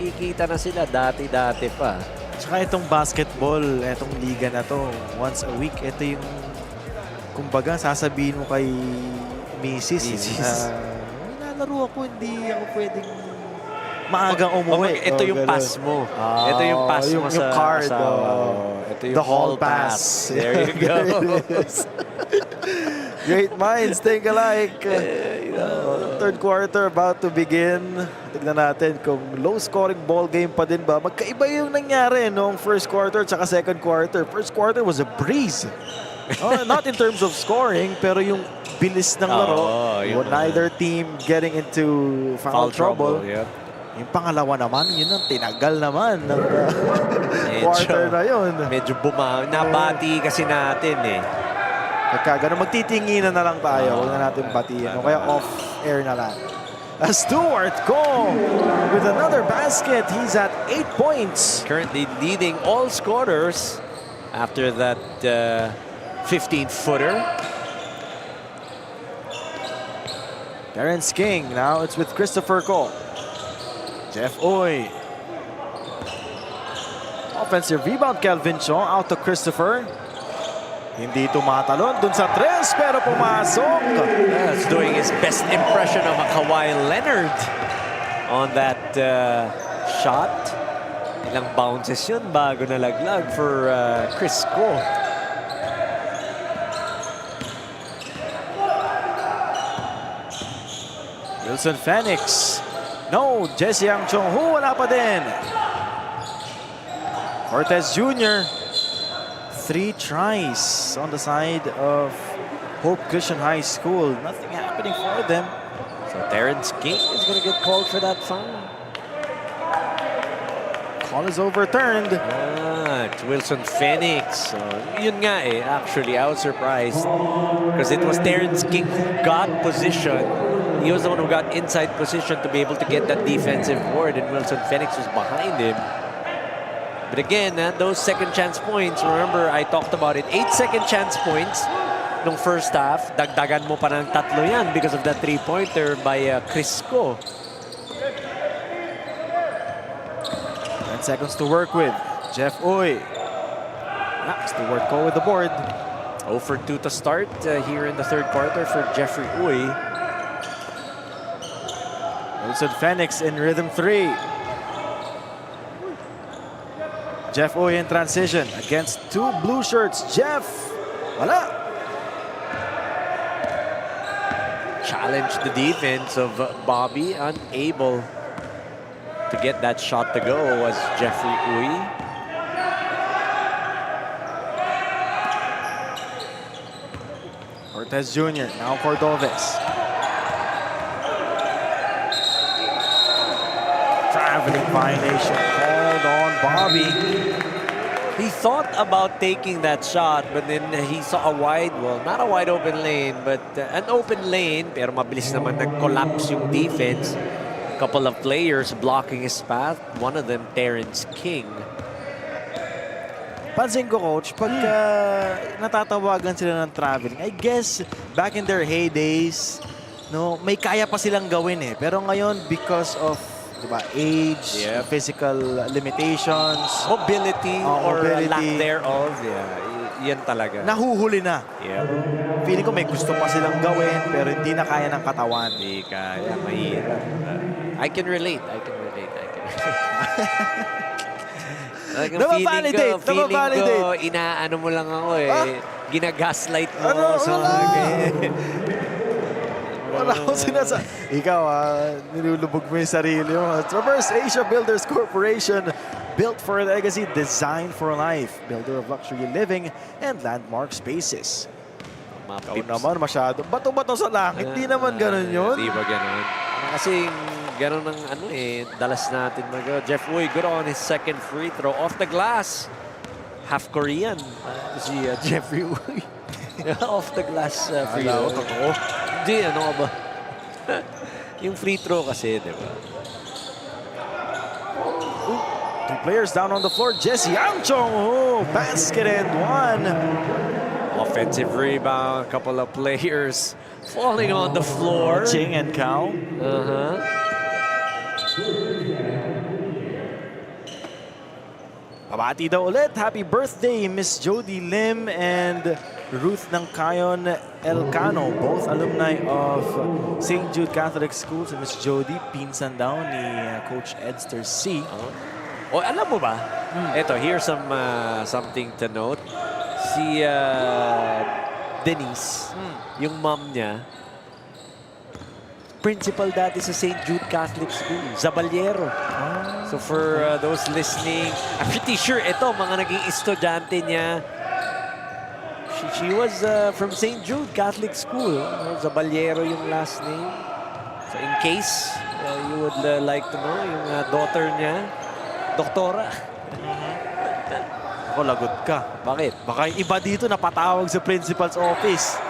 kikita na sila dati-dati pa. Tsaka itong basketball, itong liga na to, once a week, ito yung, kumbaga, sasabihin mo kay Mrs. Nilalaro ako, hindi ako pwedeng maagang umuwi. Ito yung pass mo. Ito yung pass mo sa card. Ito yung the hall pass. There you go. Great minds think alike. Third quarter about to begin. Tignan natin kung low-scoring ball game pa din ba. Magkaiba yung nangyari noong first quarter at second quarter. First quarter was a breeze. Not in terms of scoring, pero yung bilis ng laro. Neither team getting into foul trouble. Yung pangalawa naman, yun ang tinagal naman ng quarter na yun. Medyo nabati kasi natin Pagka ganun, magtitinginan na lang tayo. Huwag na natin batiin. O kaya off-air na lang. Stuart Ko with another basket. He's at 8 points. Currently leading all scorers after that 15-footer. Terrence King. Now it's with Christopher Ko. Jeff Uy. Offensive rebound, Kelvin Chong. Out to Christopher. Hindi tumatalon dun sa tres, pero pumasok. That's doing his best impression of a Kawhi Leonard on that shot. Ilang bounces yun bago nalaglag for Chris Ko. Wilson Phoenix. No, Jesse Ang Chung-Hu, wala pa din. Cortez Jr. 3 tries on the side of Hope Christian High School. Nothing happening for them. So Terrence King is going to get called for that foul. Call is overturned. It's Wilson Phoenix. So, yun nga actually, I was surprised. Because it was Terrence King who got position. He was the one who got inside position to be able to get that defensive board, and Wilson Phoenix was behind him. But again, those second chance points, remember, I talked about it. 8 second chance points nung first half. Dagdagan mo pa ng 3 yan because of that 3-pointer by Crisco. 10 seconds to work with. Jeff Uy. Still work go with the board. 0 for 2 to start here in the third quarter for Jeffrey Uy. Wilson Phoenix in rhythm 3. Jeff Uy in transition against 2 blue shirts. Jeff, wala. Challenge the defense of Bobby, unable to get that shot to go was Jeffrey Uy. Cortez Jr., now Cordoves. Traveling violation called on Bobby. He thought about taking that shot, but then he saw a wide, well, not a wide open lane, but an open lane, pero mabilis naman nag-collapse yung defense. A couple of players blocking his path, one of them Terrence King. Pansin ko, Coach, pag natatawagan sila ng traveling, I guess back in their heydays, no, may kaya pa silang gawin eh. Pero ngayon, because of age, physical limitations, mobility or mobility, lack thereof, yan talaga. Nahuhuli na. Feeling ko may gusto pa silang gawin, pero hindi na kaya ng katawan. Hindi kaya, mahirap. I can relate. Namavalidate. Feeling ko, inaano mo lang ako ginagaslight mo. Wala akong sinasabi. Ikaw, nilulubog mo yung sarili mo. Traverse Asia Builders Corporation. Built for legacy, designed for life. Builder of luxury living and landmark spaces. Ikaw naman masyado. Bato-bato sa langit. Hindi naman ganun yun. Hindi ba ganun? Kasi ganun ang dalas natin Jeff Uy, good on his second free throw off the glass. Half Korean. Si Jeffrey Uy. Off the glass free throw. Hindi, ano ka ba? Yung free throw kasi, di ba? 2 players down on the floor. Jesse Angchong, basket and 1. Offensive rebound, couple of players falling on the floor. Ching and Cow. Pabati daw ulit. Happy birthday, Miss Jody Lim and Ruth Nangkayon Elcano, both alumni of St. Jude Catholic School. Si Miss Jody, pinsan daw ni Coach Edster C. Alam mo ba? Ito, here's something to note. Si Denise, yung mom niya, principal dati sa St. Jude Catholic School, Zabaliero. So for those listening, I'm pretty sure ito, mga naging estudyante niya. She was from St. Jude Catholic School. Zabaliero yung last name. So in case you would like to know, yung daughter niya, doktora. Ako, lagot ka. Bakit? Baka yung iba dito napatawag sa principal's office.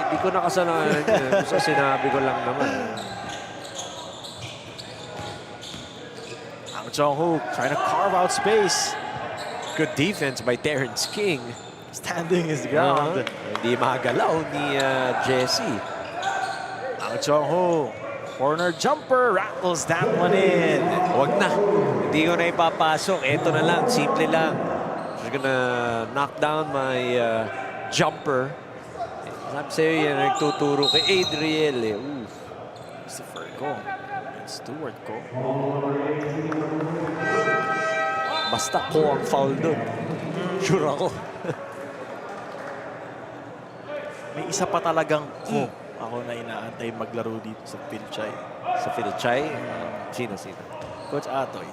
Hindi ko nakasanayan yun. So sinabi ko lang naman. Ang Jong-Hook trying to carve out space. Good defense by Terrence King. Standing his ground. Hindi magalaw ni Jesse. Ang Jong-Hook. Corner jumper. Rattles that one in. Wag na. Hindi ko na ipapasok. Ito na lang. Simple lang. Just gonna knock down my jumper. Sabi sa'yo yan, nagtuturo kay Adriel Christopher ko. Stewart ko. Basta ko ang foul doon. Sure ako. May isa pa talagang ako na inaantay maglaro dito sa Fil-Chi. Sa Fil-Chi? Sino? Coach Atoy.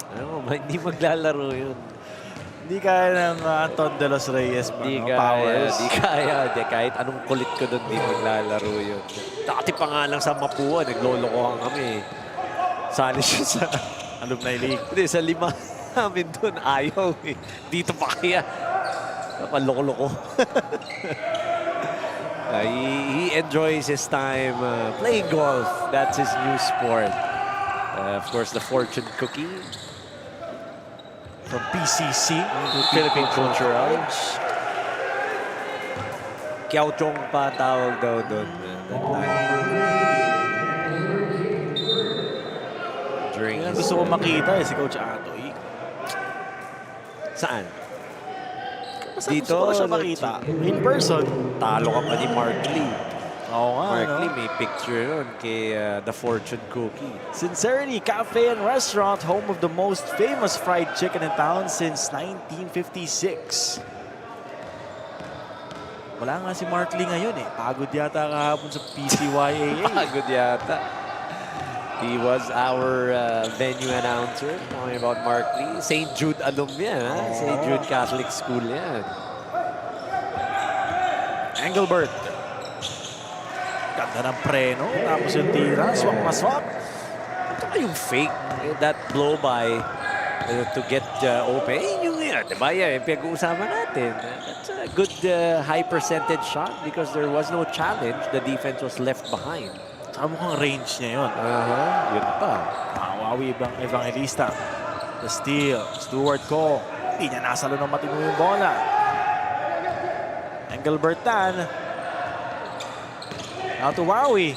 Hindi maglalaro yun. Hindi kaya ng Anton de los Reyes powers. Hindi kaya. Kahit anong kulit ko doon, hindi maglalaro yun. Dati pa nga lang sa Mapua, naglolokohan kami. Sali siya sa Alumni League. Hindi, sa 5. namin dun. Ayaw eh. Dito pa kaya. Loko-loko. He enjoys his time playing golf. That's his new sport. Of course, the fortune cookie. From PCC, Philippine Cultural Arts. Kiao Chong pa tawag daw doon. Yan ang gusto ko makita si Coach Atoy. Saan? Dito ko siya makita. In person. Talo ka pa ni Mark Lee. Oo nga, Mark no? Lee may picture nun kay The Fortune Cookie. Sincerity Cafe and Restaurant, home of the most famous fried chicken in town since 1956. Wala nga si Mark Lee ngayon eh. Pagod yata kahapon sa PCYAA. Pagod yata. He was our venue announcer. Talking about Mark Lee. St. Jude alum yan. Ha? St. Jude Catholic School yan. Engelbert. Ganda ng preno. Tapos yung tira. Swak na swak. Ito yung fake. That blow by to get open. Yung diba yan? Yung pinag-uusapan natin. That's a good high percentage shot because there was no challenge. The defense was left behind. Saka mukhang range niya yun. Yun pa. Wawi Evangelista. The steal. Stewart Ko. Hindi niya nasalo ng matino yung bola. Engelbert Tan. Now to Wawi.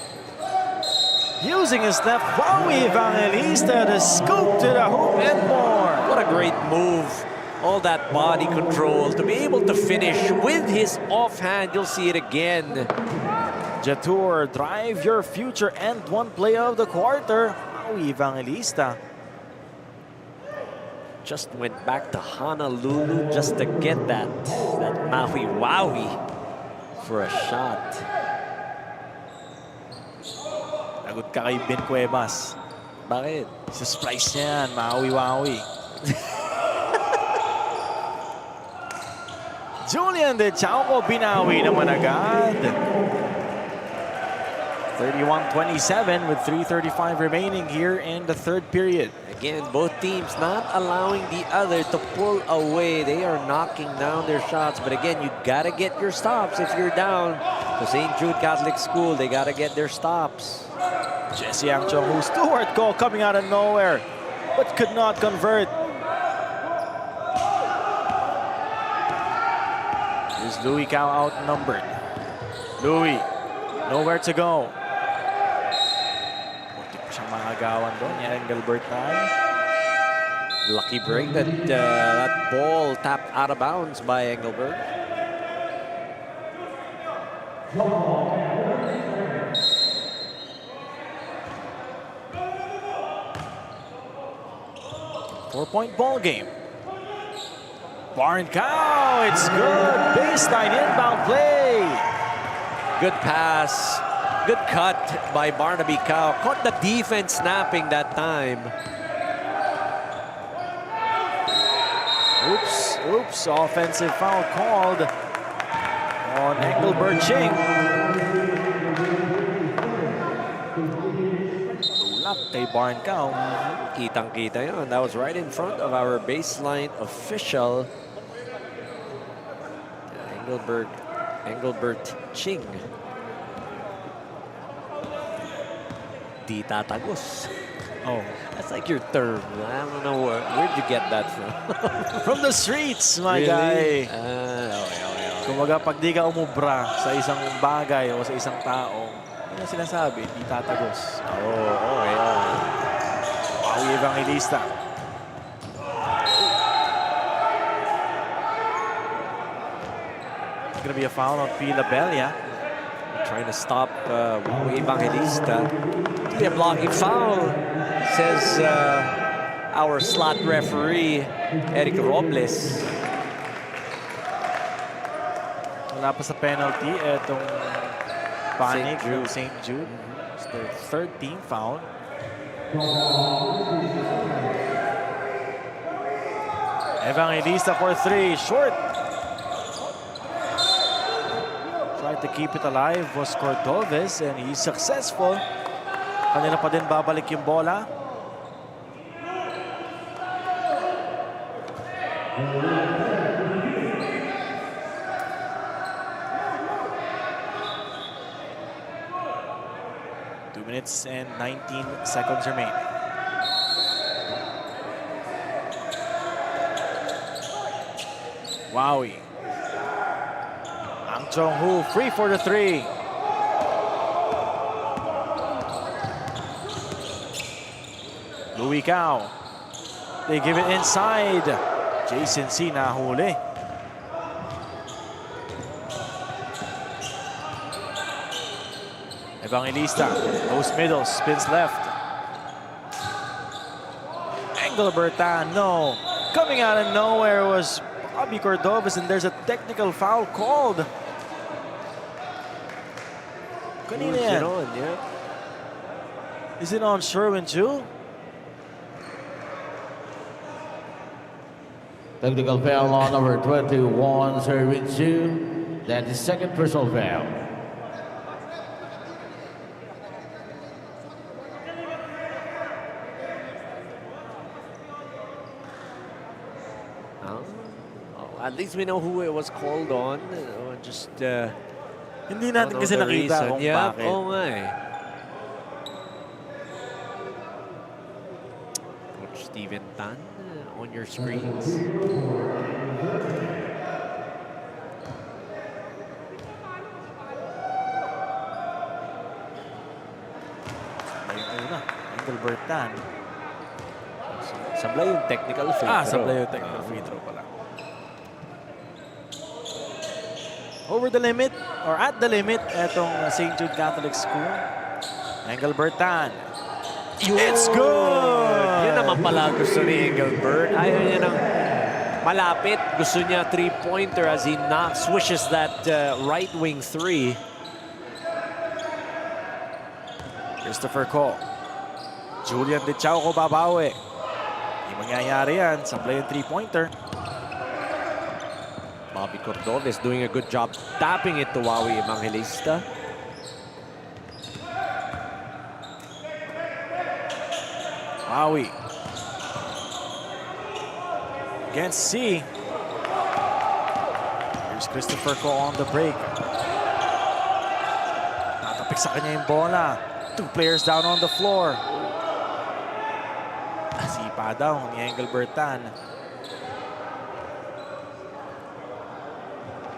Using his left, Wawi Evangelista to scoop to the hoop and more. What a great move. All that body control to be able to finish with his offhand. You'll see it again. Jatour, drive your future and one play of the quarter. Wawi Evangelista. Just went back to Honolulu just to get that Maui Wowie for a shot. Lagot ka kay Ben Cuevas. Bakit? Sa splice niya yan, Maui Wawi. Julian De Chauco binawi naman agad. 31-27 with 3:35 remaining here in the third period. Again, both teams not allowing the other to pull away. They are knocking down their shots. But again, you got to get your stops if you're down. So St. Jude Catholic School, they got to get their stops. Jesse Ang Chong-Hu, Stewart Ko coming out of nowhere, but could not convert. Is Louis Cao outnumbered? Louis, nowhere to go. Muntik pa siyang makagawan doon. Yan ang Engelbert Tan. Lucky break that that ball tapped out of bounds by Engelbert. Four-point ball game. Barn Cow, it's good. Baseline inbound play. Good pass. Good cut by Barnaby Cow. Caught the defense snapping that time. Oops. Offensive foul called on Engelbert Ching. Tulak kay Barn Cow. Kitang-kita yun. That was right in front of our baseline official. Engelbert Ching. Di tatagos. Oh, that's like your term. I don't know where'd you get that from. From the streets, my Really? guy. Okay. Kumaga, pag di ka umubra sa isang bagay o sa isang tao, yun ang sinasabi, di tatagos. Okay. Wawi Evangelista. It's gonna be a foul on Fil-Chi. Trying to stop Wawi Evangelista. A blocking foul, says our slot referee, Eric Robles. Wala pa sa penalty, etong panic ng St. Jude. It's their third team foul. Evangelista for three, short. Tried to keep it alive was Cordoves and he's successful. Kanila pa din babalik yung bola. Minutes and 19 seconds remain. Wowie. Ang Chong-Hu free for the three. Louis Cao. They give it inside. Jason C nahuli. Evangelista goes middle, spins left. Engelbertan, no. Coming out of nowhere was Bobby Cordovez, and there's a technical foul called. Kanina yan. Is it on Sherwin too? Technical foul on number 21, Sherwin Chu. That is second personal foul. At least we know who it was called on. Just hindi natin kasi nakita kung bakit. Oo nga eh. Coach Steven Tan on your screens. Ayun una, Engelbertan. Sablay yung technical free throw. Sablay yung technical free throw pala. Over the limit, or at the limit, etong St. Jude Catholic School. Engelbertan. It's good! Yun naman pala gusto ni Engelbert. Ayaw niya ng malapit. Gusto niya three-pointer as he swishes that right wing three. Christopher Ko. Julian De Chauco babawi. Hindi mangyayari yan. Sablay yung three-pointer. Bobby Cordovez doing a good job tapping it to Wowie Evangelista. Wowie. Against C. Here's Christopher Ko on the break. Tatapik sa kanya yung bola. Two players down on the floor. Sipa daw ni Engelbertan.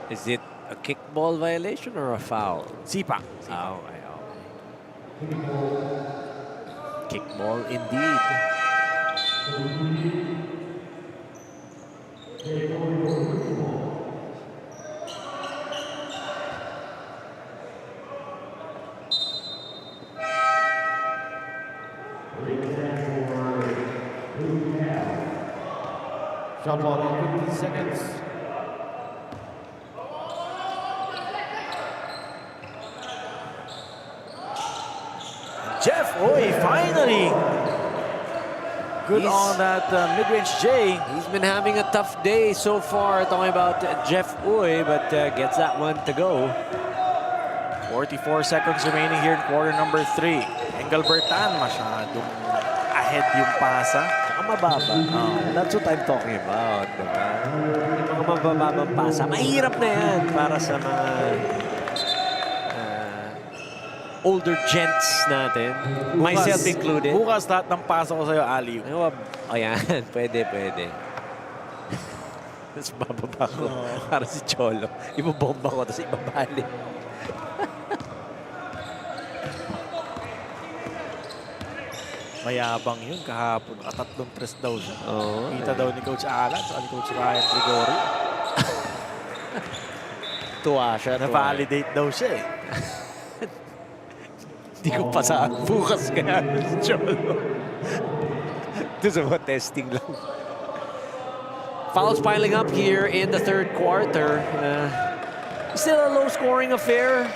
Is it a kickball violation or a foul? Sipa. Oh, okay. Kickball indeed. Shot clock in 15 seconds. Jeff Oy, finally! Good on that mid-range J. He's been having a tough day so far, talking about Jeff Oy, but gets that one to go. 44 seconds remaining here in quarter number 3. Engelbertan, masyadong ahead yung pasa. Saka mababa. That's what I'm talking about. Diba? Yung mga mabababang pasa. Mahirap na yan para sa mga older gents natin. Myself included. Bukas lahat ng pasa ko sa'yo, Ali. Ayan, pwede. Tapos bababa ko para si Cholo. Ibabomba ko, tapos ibabali. Mayabang yun kahapon. Tatlong tres daw siya. Kita daw ni Coach Alan at ni Coach Ryan Gregory. Tuwa siya. Na-validate daw siya eh. Hindi ko pasaan. Bukas kaya si Cholo. Ito sa mga testing lang. Fouls piling up here in the third quarter. Still a low-scoring affair.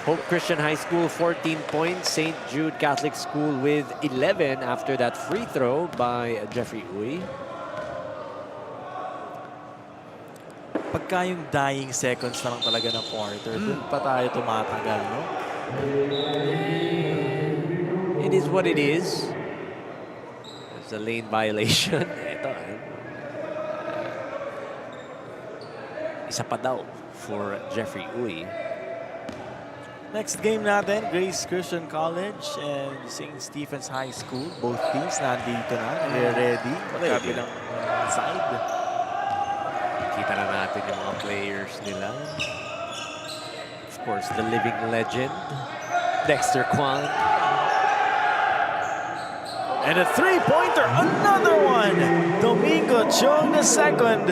Hope Christian High School, 14 points. St. Jude Catholic School with 11 after that free throw by Jeffrey Uy. Pagka yung dying seconds na lang talaga ng quarter, dun pa tayo tumatagal, no? It is what it is. a lane violation. Ito, isa pa daw for Jeffrey Uy. Next game natin, Grace Christian College and St. Stephen's High School. Both teams nandito na. They're ready. Kabilang side. Kita na natin yung mga players nila. Of course, the living legend, Dexter Kwan. And a three-pointer, another one! Domingo Chong the second.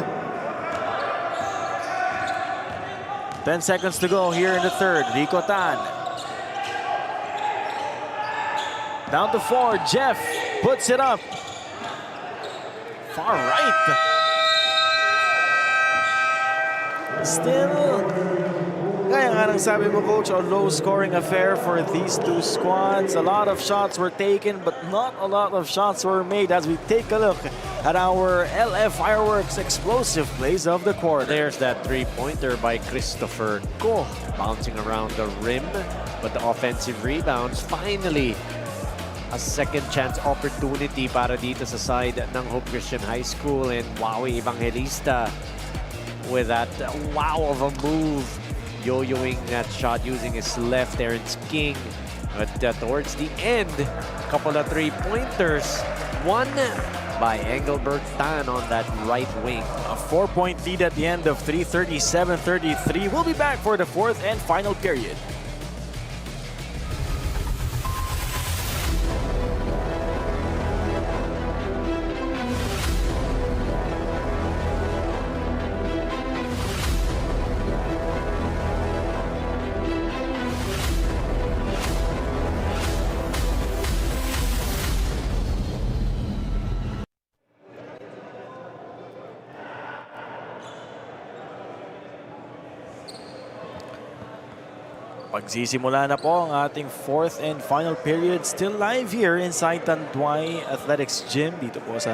10 seconds to go here in the third. Rico Tan. Down to 4. Jeff puts it up. Far right. Still, kaya nga nang sabi mo, Coach, a low-scoring affair for these two squads. A lot of shots were taken, but not a lot of shots were made as we take a look at our LF Fireworks explosive plays of the quarter. There's that three-pointer by Christopher Ko, bouncing around the rim, but the offensive rebounds finally a second chance opportunity para dito sa side ng Hope Christian High School, and Wawi Evangelista with that wow of a move, yo-yoing that shot using his left. Terrence King, but towards the end, a couple of three-pointers, one by Engelbert Tan on that right wing. A 4-point lead at the end of 3:37-33. We'll be back for the fourth and final period. Pagsisimula na po ang ating fourth and final period. Still live here inside Tanduay Athletics Gym dito po sa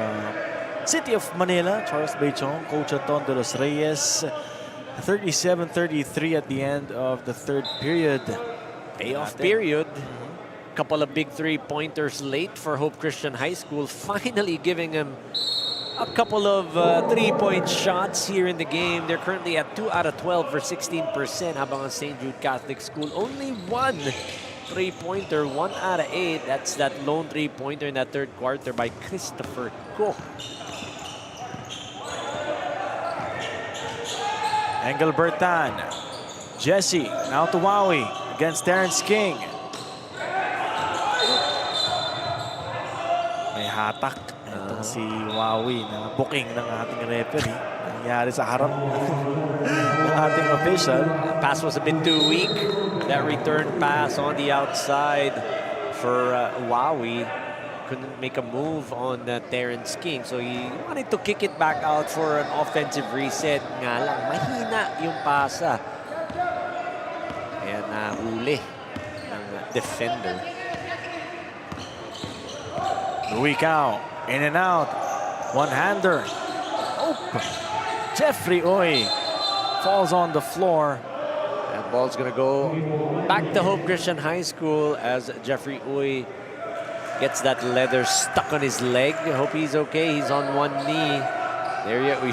City of Manila. Charles Beichong, Coach Anton de los Reyes. 37-33 at the end of the third period. Payoff period. Couple of big three-pointers late for Hope Christian High School, finally giving them a couple of three-point shots here in the game. They're currently at 2 out of 12 for 16%. Habang ang St. Jude Catholic School, only one three-pointer, 1 out of 8. That's that lone three-pointer in that third quarter by Christopher Ko. Engelbert Tan. Jesse, now to Wawi against Terrence King. May hatak. Itong si Wawi na booking ng ating referee. Nangyari sa harap ng ating official. Pass was a bit too weak. That return pass on the outside for Wawi. Couldn't make a move on Terrence King. So he wanted to kick it back out for an offensive reset. Nga lang, mahina yung pasa. Kaya nahuli ng defender. Louis Cao, in and out. One-hander. Oh, Jeffrey Uy falls on the floor. That ball's gonna go back to Hope Christian High School as Jeffrey Uy gets that leather stuck on his leg. I hope he's okay. He's on one knee. There you go.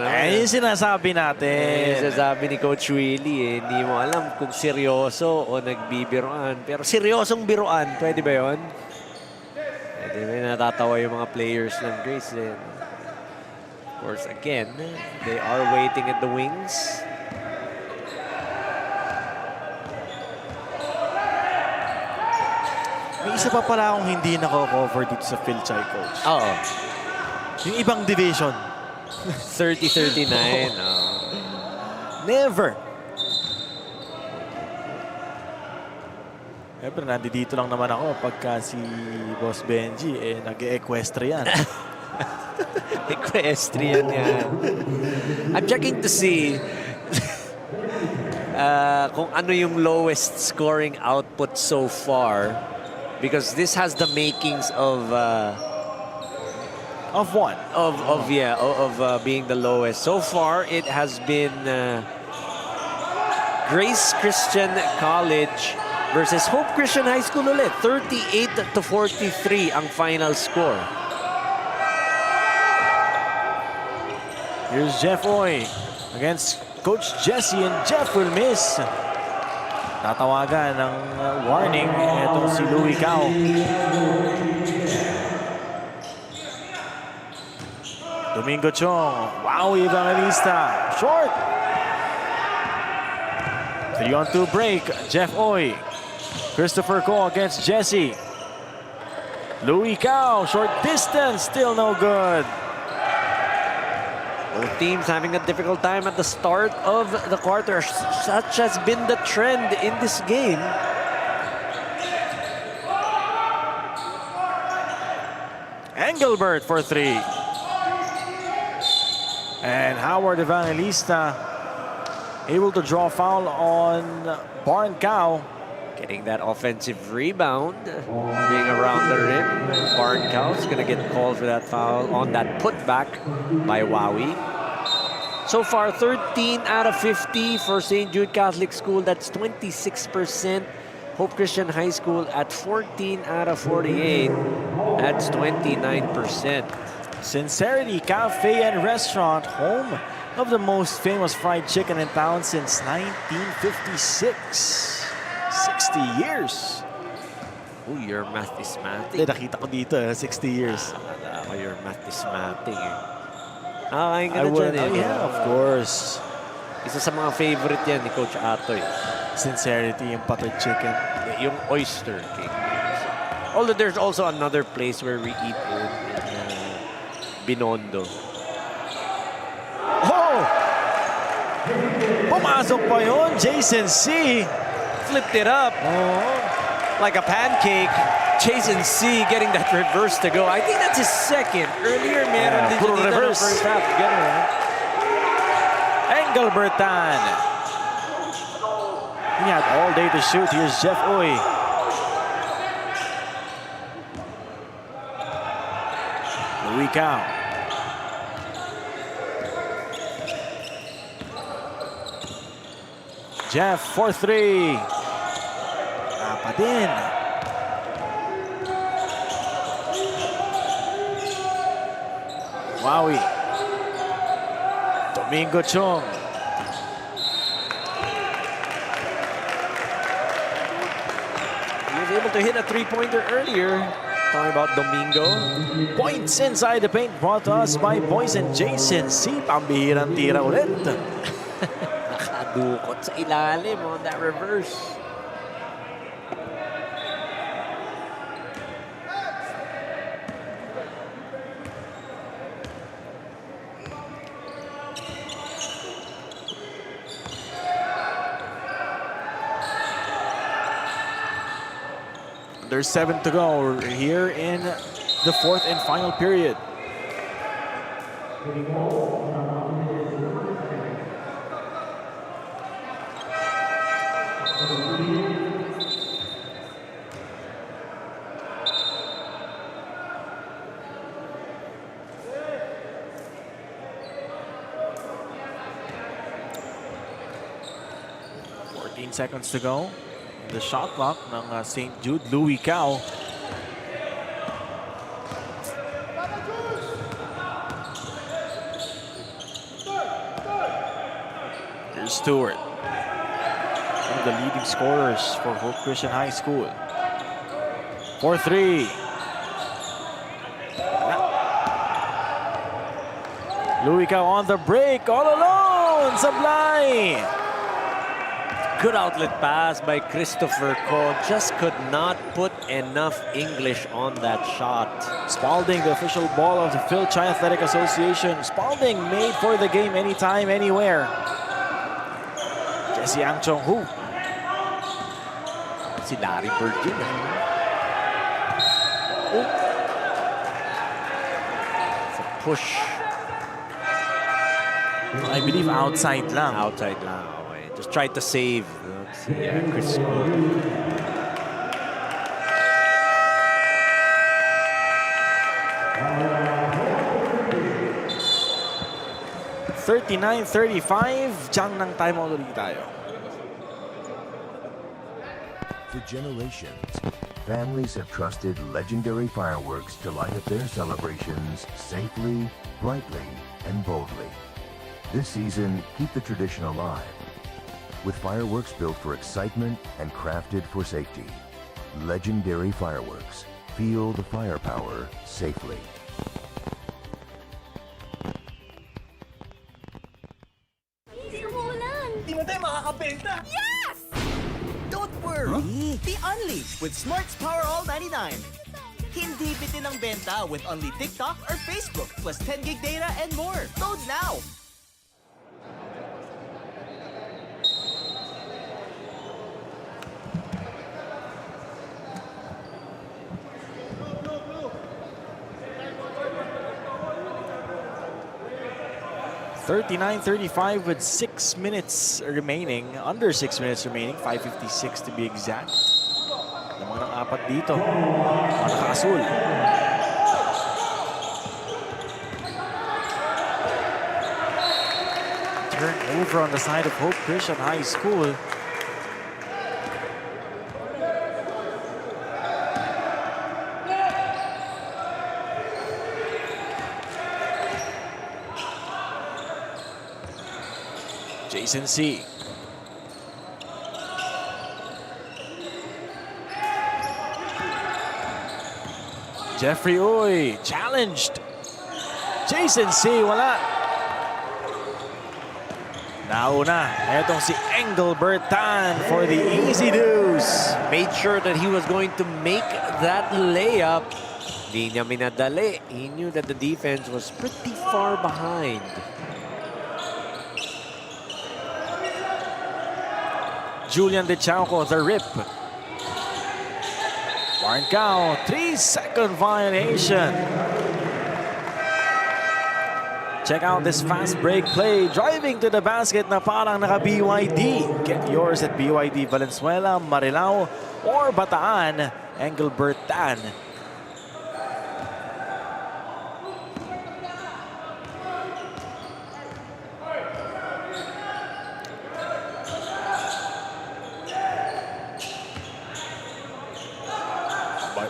Ay, sinasabi natin. Sinasabi ni Coach Willie, hindi mo alam kung seryoso o nagbibiroan. Pero seryosong biroan, pwede ba yun? Pwede ba, natatawa yung mga players ng Grace. Of course, again, they are waiting at the wings. May isa pa pala akong hindi nako-cover dito sa Fil-Chi, Coach. Oo. Yung ibang division. 30-39. Never. Siyempre, nandito lang naman ako pagka si Boss Benji nag-equestrian. Equestrian yan. I'm checking to see kung ano yung lowest scoring output so far. Because this has the makings of what? Of being the lowest. So far, it has been Grace Christian College versus Hope Christian High School ulit. 38-43 ang final score. Here's Jeff Oy against Coach Jesse, and Jeff will miss. Tatawagan ng warning itong si Louie Cao. Domingo Chong, wow, Evangelista, short. 3-on-2 break, Jeff Oy. Christopher Ko against Jesse. Louie Cao, short distance, still no good. Both teams having a difficult time at the start of the quarter. Such has been the trend in this game. Engelbert for 3. And Howard Evangelista able to draw foul on Barn Cao. Getting that offensive rebound, being around the rim. Barn Cao is going to get called for that foul on that putback by Wawi. So far, 13 out of 50 for St. Jude Catholic School. That's 26%. Hope Christian High School at 14 out of 48. That's 29%. Sincerity Cafe and Restaurant, home of the most famous fried chicken in town since 1956. 60 years. Oh, your math is mathing. Nakita ko dito, 60 years. Your math is mathing. Kakain ka I na would, dyan eh. yeah, of course. Isa sa mga favorite yan ni Coach Atoy. Sincerity, yung buttered chicken. Yung oyster cake. Although there's also another place where we eat in Binondo. Oh! Pumasok pa yun, Jason C. Flipped it up. Oh. Like a pancake. Jason C getting that reverse to go. I think that's his second. Earlier, meron din puro dito reverse. ng first half. Engelbertan. He had all day to shoot. Here's Jeff Oy. Louie Cao. Jeff for 3. Pa din. Wawi. Domingo Chong. He was able to hit a three-pointer earlier. Talking about Domingo. Points inside the paint brought to us by Boys and Jason C. Pambihirang tira ulit. Nakadukot sa ilalim on that reverse. There's 7 to go here in the 4th and final period. Seconds to go. The shot clock ng St. Jude, Louie Cao. Here's Stewart, one of the leading scorers for Hope Christian High School. 4-3. Louie Cao on the break, all alone, Sablay. Good outlet pass by Christopher Ko. Just could not put enough English on that shot. Spalding, the official ball of the Fil-Chi Athletic Association. Spalding made for the game anytime, anywhere. Jesse Ang Chong Hu. Si Larry Bird yun. Oh. It's a push. I believe outside lang. Outside lang. Just tried to save Chris Ko. 39-35. Diyang ng timeout ulit tayo. For generations, families have trusted legendary fireworks to light up their celebrations safely, brightly, and boldly. This season, keep the tradition alive with fireworks built for excitement and crafted for safety. Legendary fireworks. Feel the firepower safely. Hindi umuulan. Di mo tayo makakabenta! Yes! Don't worry! Be unleashed with Smart's Power All 99. Hindi bitin ang benta with only TikTok or Facebook plus 10 gig data and more. Load now! $39-35 with 6 minutes remaining. Under 6 minutes remaining. 5:56 to be exact. Lamang ng apat dito. Mga naka-asul. Turnover on the side of Hope Christian High School. Jason C. Jeffrey Uy, challenged. Jason C, wala. Nauna, etong si Engelbert Tan for the easy deuce. Made sure that he was going to make that layup. Di niya minadali. He knew that the defense was pretty far behind. Julian De Chauco, the rip. Warncao, 3-second violation. Check out this fast break play. Driving to the basket na parang naka-BYD. Get yours at BYD Valenzuela, Marilao, or Bataan. Engelbert Tan.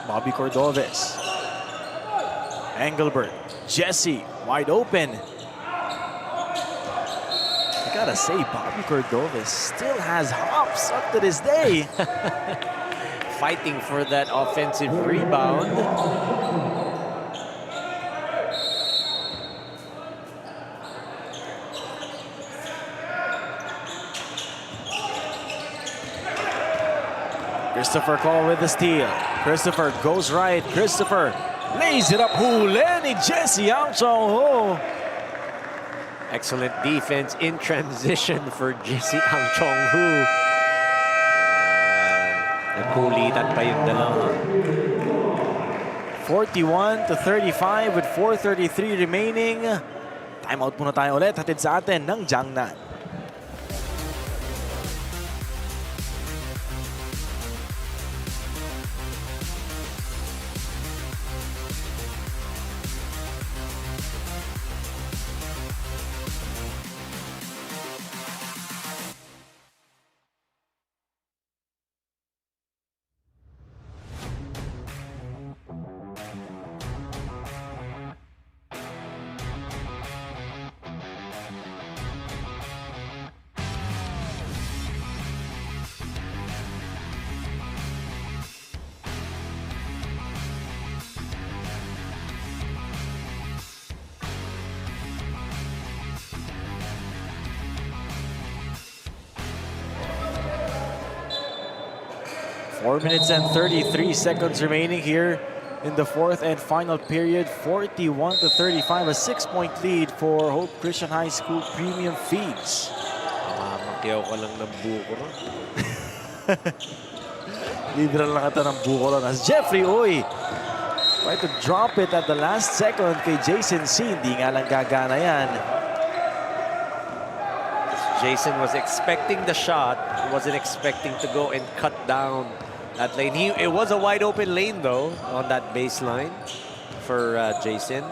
Bobby Cordoves. Engelbert. Jesse. Wide open. I gotta say, Bobby Cordoves still has hops up to this day. Fighting for that offensive rebound. Christopher Cole with the steal. Christopher goes right. Christopher lays it up. Huli ni Jesse Ang Chong-Ho. Excellent defense in transition for Jesse Ang Chong-Ho. Nagkulitan pa yung dalawa. 41-35 with 4:33 remaining. Timeout muna tayo ulit. Hatid sa atin ng Jiangnan. Four minutes and 33 seconds remaining here in the fourth and final period. 41-35, a 6-point lead for Hope Christian High School Premium Feeds. Mamakyaw ka lang ng buko ron. Libre lang ata ng buko ron as Jeffrey Uy tried to drop it at the last second kay Jason C. Hindi nga lang gagana yan. Jason was expecting the shot. He wasn't expecting to go and cut down that lane. It was a wide open lane though on that baseline for Jason.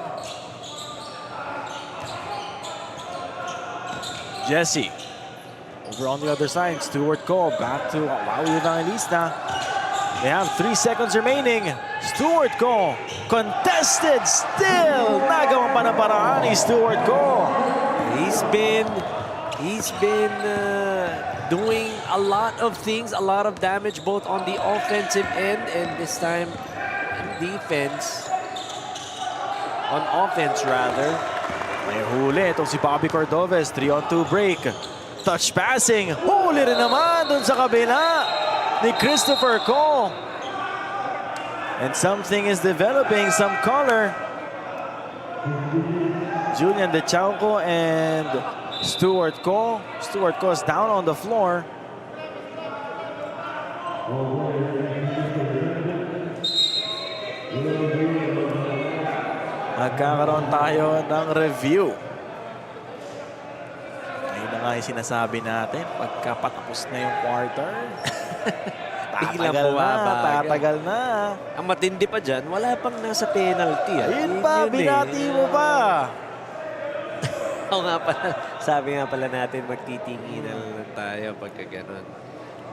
Jesse over on the other side. Stuart Cole back to Wawi Evangelista. They have 3 seconds remaining. Stuart Cole contested still. Nagawang pa na paraan ni Stuart Cole. He's been doing a lot of things, a lot of damage both on the offensive end and this time in defense. On offense rather. May huli itong si Bobby Cordoves. 3-on-2 break. Touch passing. Huli rin naman dun sa kabila ni Christopher Ko. And something is developing, some color. Julian De Chauco and Stuart Ko. Stuart Ko is down on the floor. Magkakaroon tayo ng review. Ayun na nga yung sinasabi natin. Pagka patapos na yung quarter, tatagal na. Ang matindi pa dyan, wala pang nasa penalty. Ayun pa, binati mo pa. Oo nga pala. Sabi nga pala natin, magtitinginan lang tayo pagka ganun.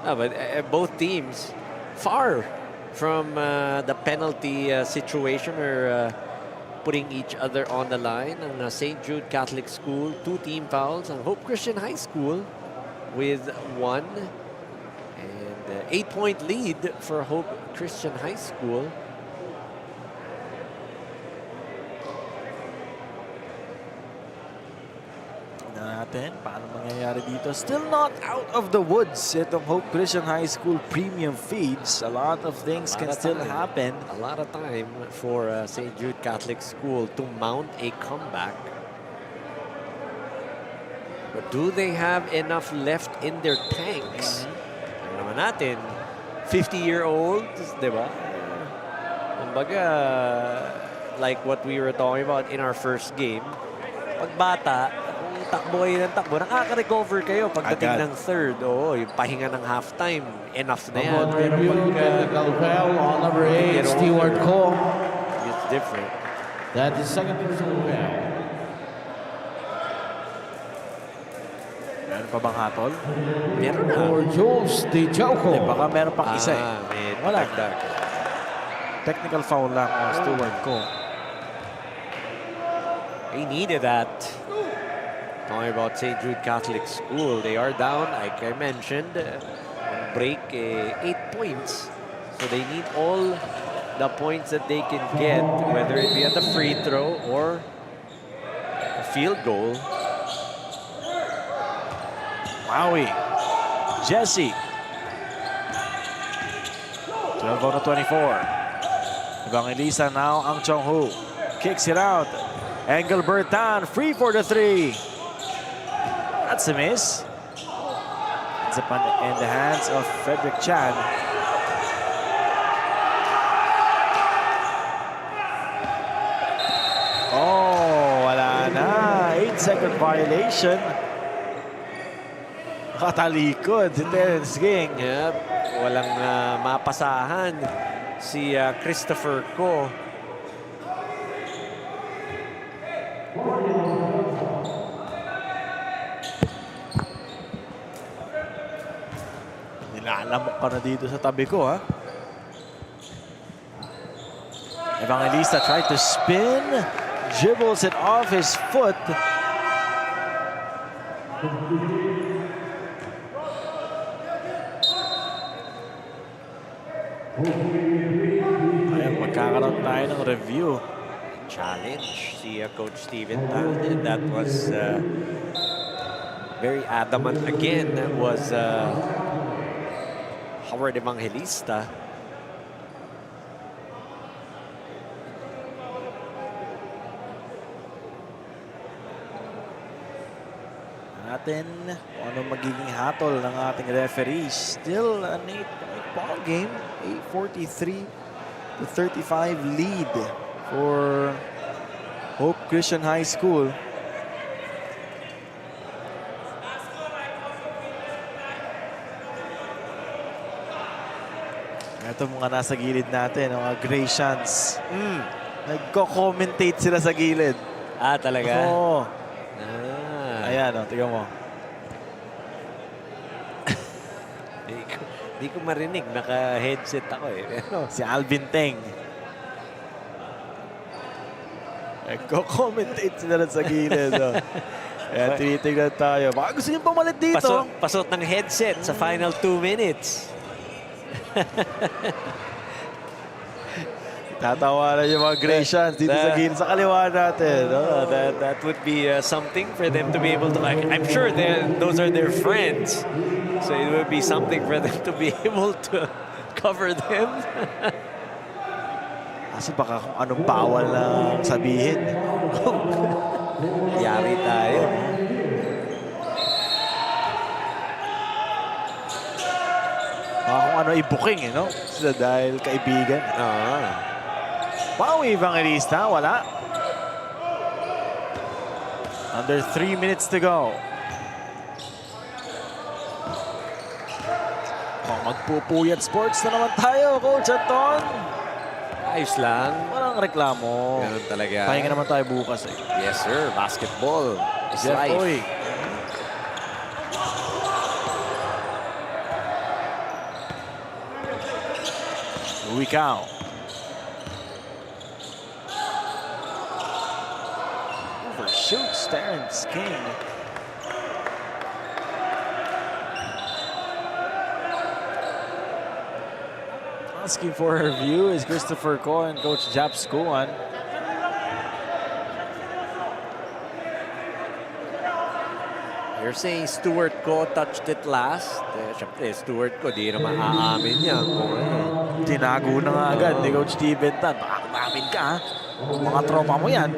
But both teams far from the penalty situation or putting each other on the line. Ang St. Jude Catholic School, 2 team fouls. Ang Hope Christian High School with 1. And 8-point lead for Hope Christian High School. Natin paano mangyayari dito. Still not out of the woods itong Hope Christian High School premium feeds. A lot of things can still happen. A lot of time for St. Jude Catholic School to mount a comeback. But do they have enough left in their tanks? Ano naman natin, 50-year-olds, di ba? Kumbaga, like what we were talking about in our first game, pag bata, takbo kayo ng takbo, nakaka-recover kayo pagdating ng third. Oo, yung pahinga ng halftime, enough na yan. Technical foul on number 8, Stuart Ko. It's different. That is second personal foul. Meron pa bang hatol? Meron na. For Jules De Chauco. Baka meron pang isa eh. Wala. Technical foul lang on Stuart Ko. They needed that. Talking about St. Jude Catholic School, they are down, like I mentioned, on break 8 points. So they need all the points that they can get, whether it be at the free throw or a field goal. Maui. Jesse. 12 out of 24. Evangelista now ang Chonghu. Kicks it out. Engelbert down. Free for the 3. That's a miss. It's up in the hands of Frederick Chan. Oh, wala na. 8-second violation. Katalikod si Terence King. Yep. Walang mapasahan si Christopher Ko. Nilalamok ka na dito sa tabi ko, ha? Evangelista tried to spin. Dribbles it off his foot. Ayan, magkakaroon tayo ng review. Challenge si Coach Steven Tan, and that was very adamant again. That was Howard Evangelista. Natin kung ano magiging hatol ng ating referees. Still an 8-point ball game. 43 to 35 lead for Hope Christian High School. Ito mga nasa gilid natin, mga Gratians. Nagko-commentate sila sa gilid. Ah, talaga? Oo. Ayan, tingnan mo. Di ko marinig. Naka-headset ako eh. Si Alvin Teng. Nagko-commentate sila sa gilid. Kaya tinitignan tayo. Baka gusto niyong pumalit dito. Pasot ng headset sa final 2 minutes. Tatawanan yung mga Gracians dito sa gilid sa kaliwa natin. That would be something for them to be able to... I'm sure those are their friends. So it would be something for them to be able to cover them. Kasi baka kung anong bawal na sabihin. Yari tayo. Baka kung ano i-booking, no? Sila dahil kaibigan. Wow, Evangelista, wala. Under 3 minutes to go. Magpupuyat sports na naman tayo, Coach Anton. Ayos lang. Walang reklamo. Ganun talaga. Pahinga naman tayo bukas eh. Yes, sir. Basketball is Jeff life. Oy. Wikao. Overshoots Terrence King. Asking for her view is Christopher Ko and Coach Jap Skuan. You're saying Stuart Ko touched it last. Siyempre, Stuart Ko, di naman aamin niya. Tinago na nga agad ni Coach Steven Tan. Baka kumamin ka, ha? Mga tropa mo yan.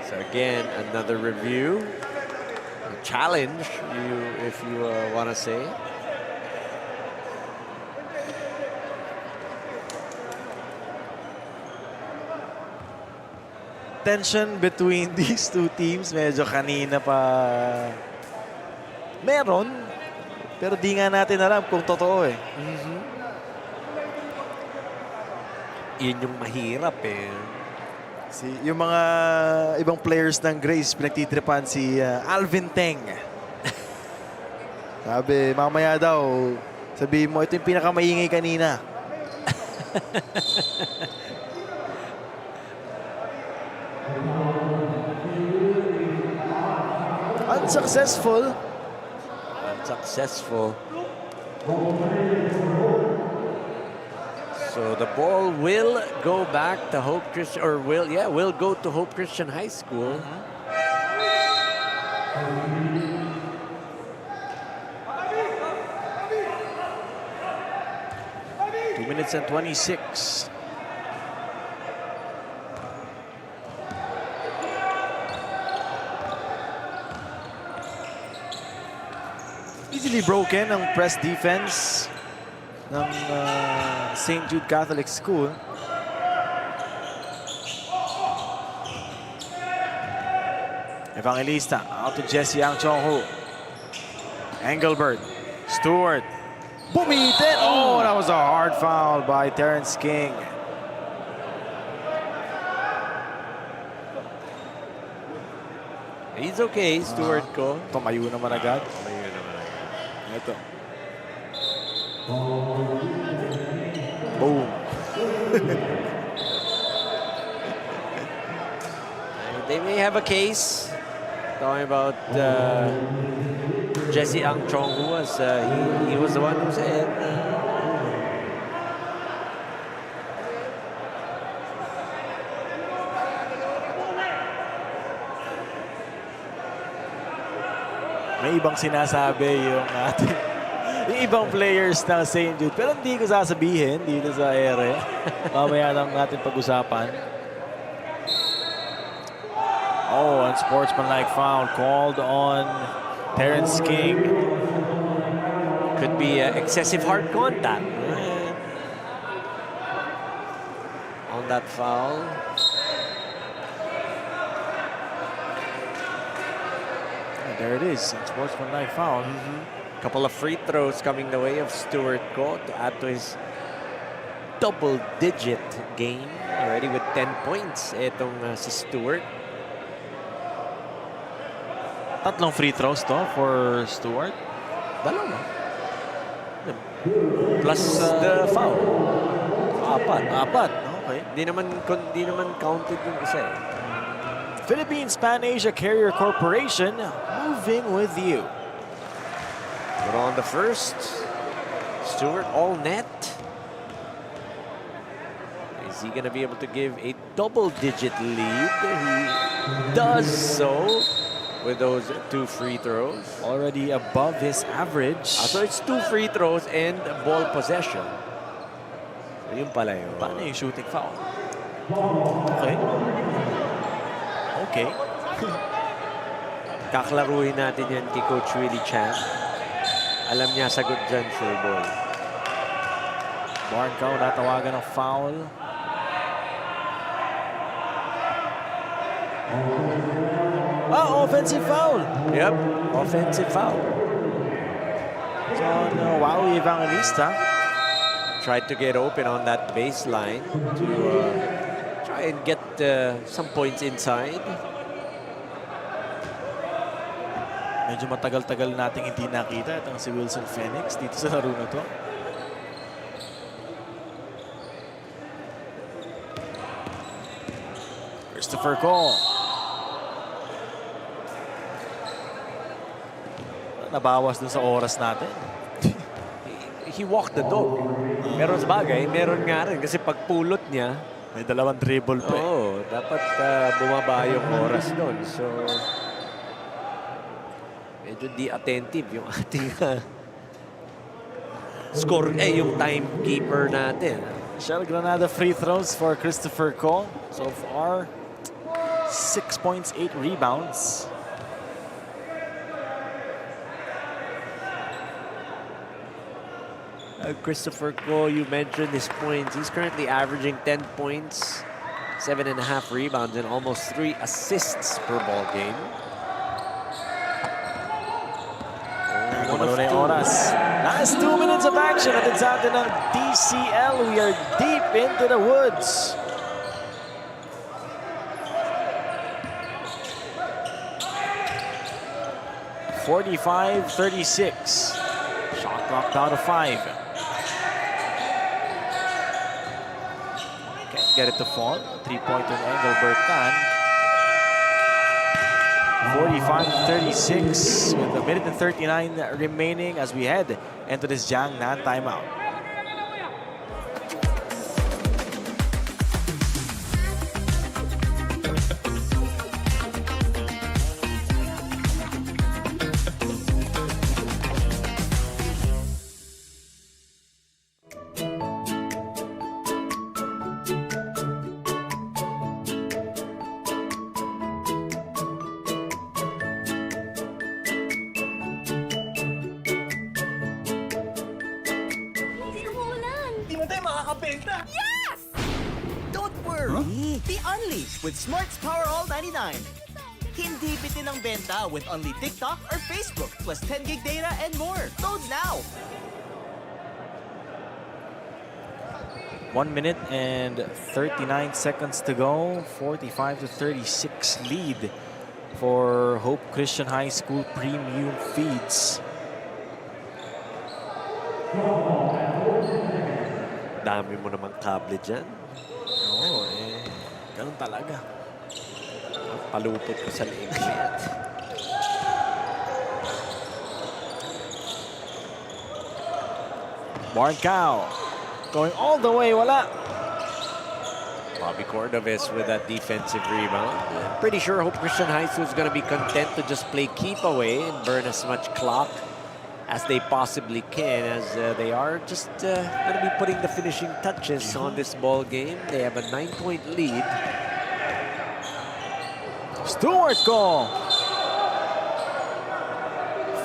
So again, another review. A challenge, if you want to say. Tension between these two teams, medyo kanina pa meron, pero di nga natin alam kung totoo eh. Yun yung mahirap eh. Yung mga ibang players ng Grace, pinagtitripan si Alvin Teng. Sabi, mamaya daw, sabihin mo, ito yung pinakamaingay kanina. Unsuccessful. So the ball will go back to Hope Christian, or will go to Hope Christian High School. 2 minutes and 26. Easily broken ang press defense ng St. Jude Catholic School. Evangelista out to Jesse Ang Chong-Hu. Engelbert, Stewart, bumitin! Oh, that was a hard foul by Terrence King. He's okay, Stewart Ko. Tumayo naman agad. Ito. Boom. They may have a case. Talking about Jesse Ang Chong-Hu, as he was the one who said. May ibang sinasabi yung ating yung ibang players ng St. Jude. Pero hindi ko sasabihin dito sa ere. Mamaya lang natin pag-usapan. Oh, unsportsmanlike foul called on Terrence King. Could be excessive hard contact on that foul. There it is, unsportsmanlike foul. Couple of free throws coming the way of Stuart Ko to add to his double-digit game. Already with 10 points itong si Stuart. Tatlong free throws to for Stewart. Dalawa. Plus the foul. Apat. Okay. Di naman counted yung isa eh. Philippines Pan Asia Carrier Corporation, moving with you. But on the first, Stewart all net. Is he going to be able to give a double-digit lead? He does so with those 2 free throws. Already above his average. So it's 2 free throws and ball possession. So yun pala yun. Paano yung shooting foul? Okay. Okay. Kaklaruhin natin yan kay Coach Willie Chan. Alam niya sagot dyan, sure ball. Barncao natawagan ng foul. Offensive foul. Yep, offensive foul. So, Wawi Evangelista tried to get open on that baseline to try and get some points inside. Medyo matagal-tagal nating hindi nakita itong si Wilson Phoenix dito sa laro na to. Christopher Cole. Nabawas dun sa oras natin. He walked the dog. Pero sa bagay, meron nga rin kasi pagpulot niya, may 2 dribble pa. Oo, dapat bumaba yung oras doon. So, medyo di attentive yung ating score, yung timekeeper natin. Shell Granada free throws for Christopher Cole. So far, 6 points, 8 rebounds. Christopher Cole, you mentioned his points. He's currently averaging 10 points, 7.5 rebounds, and almost 3 assists per ball game. Last 2 minutes of action at the atin ng DCL. We are deep into the woods. (45-36). Shot clock down to 5. Can't get it to fall. 3-pointer Engelbert Tan. 45-36 with 1 minute and 39 remaining as we head into this Jiangnan timeout. Don't worry! Be unleashed with Smart's Power All 99. Hindi bitin ang benta with only TikTok or Facebook plus 10 gig data and more. Load now! 1 minute and 39 seconds to go. 45-36 lead for Hope Christian High School Premium Feeds. Dami mo namang kable dyan. Oo, ganun talaga. Palupot ko sa liig niya. Barncao going all the way, wala. Bobby Cordovez with that defensive rebound. Pretty sure Hope Christian High School is going to be content to just play keep away and burn as much clock as they possibly can, as they are just going to be putting the finishing touches on this ball game. They have a 9-point lead. Stewart goal.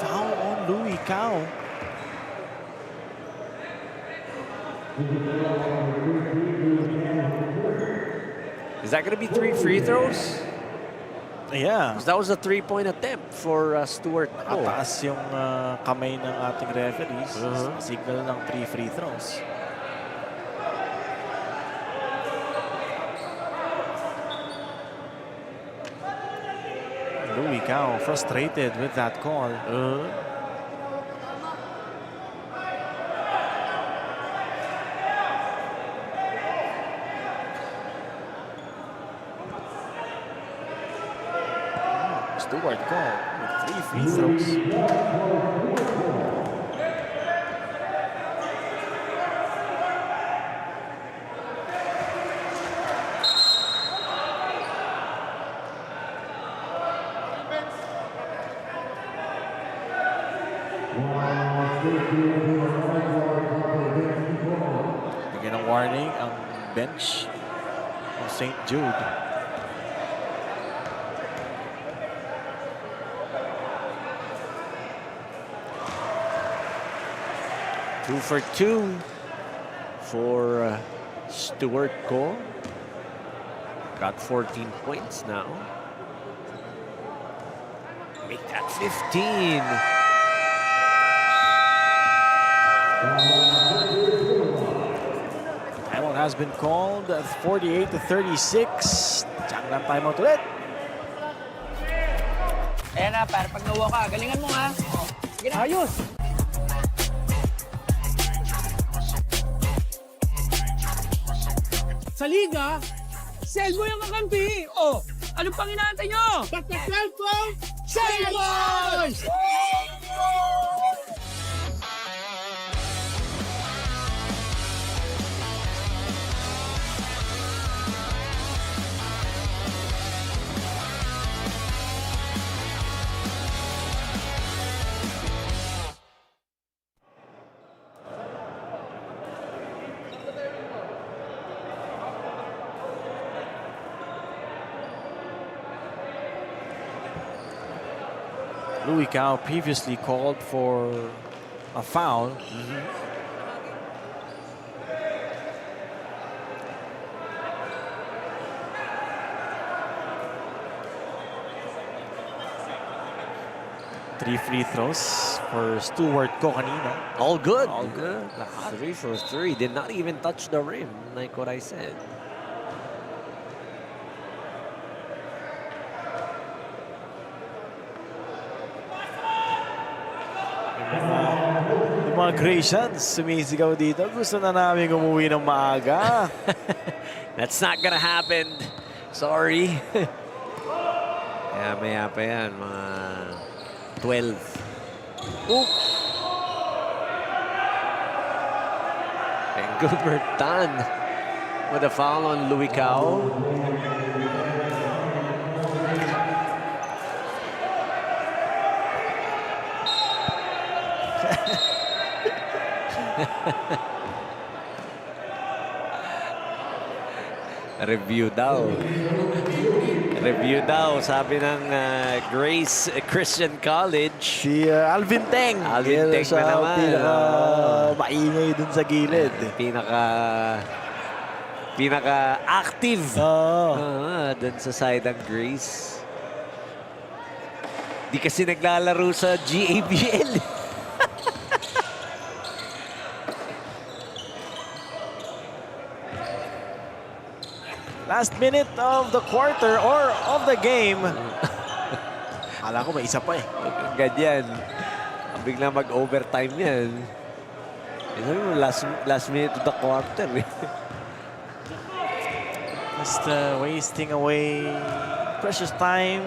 Foul on Louis Cao. Is that going to be 3 free throws? Yeah. That was a 3-point attempt for Stewart. Ataas yung kamay ng ating referees. Signal ng 3 free throws. Louis Cao frustrated with that call. Stewart Ko with 3 free throws. Bigyan ng warning ang bench ng St. Jude. Two for two for Stewart Ko. Got 14 points now. Make that 15. Timeout has been called. 48-36. Diyan lang timeout ulit. Ayan na, para pag nawa ka, galingan mo ha. Ayos! Sa liga, sell mo yung kakampi. Oh, ano pang inaantay nyo? Basta cellphone, cellphone! Louis Cao previously called for a foul. Three free throws for Stewart Ko kanina. All good. All good. 3 for 3. Did not even touch the rim, like what I said. Yung mga Gratians sumisigaw dito. Gusto na namin umuwi ng maaga. That's not gonna happen. Sorry. Kaya maya pa yan, mga 12. Oop! And Gilbert Tan with a foul on Louis Cao. Review daw. Review daw, sabi ng Grace Christian College. Si Alvin Teng. Alvin Teng na naman. Maingay dun sa gilid. Pinaka-active. Dun sa side ng Grace. Di kasi naglalaro sa GABL. Last minute of the quarter or of the game. Akala ko may isa pa eh. Ganyan. Bigla mag-overtime yan. Last minute of the quarter. Just wasting away precious time.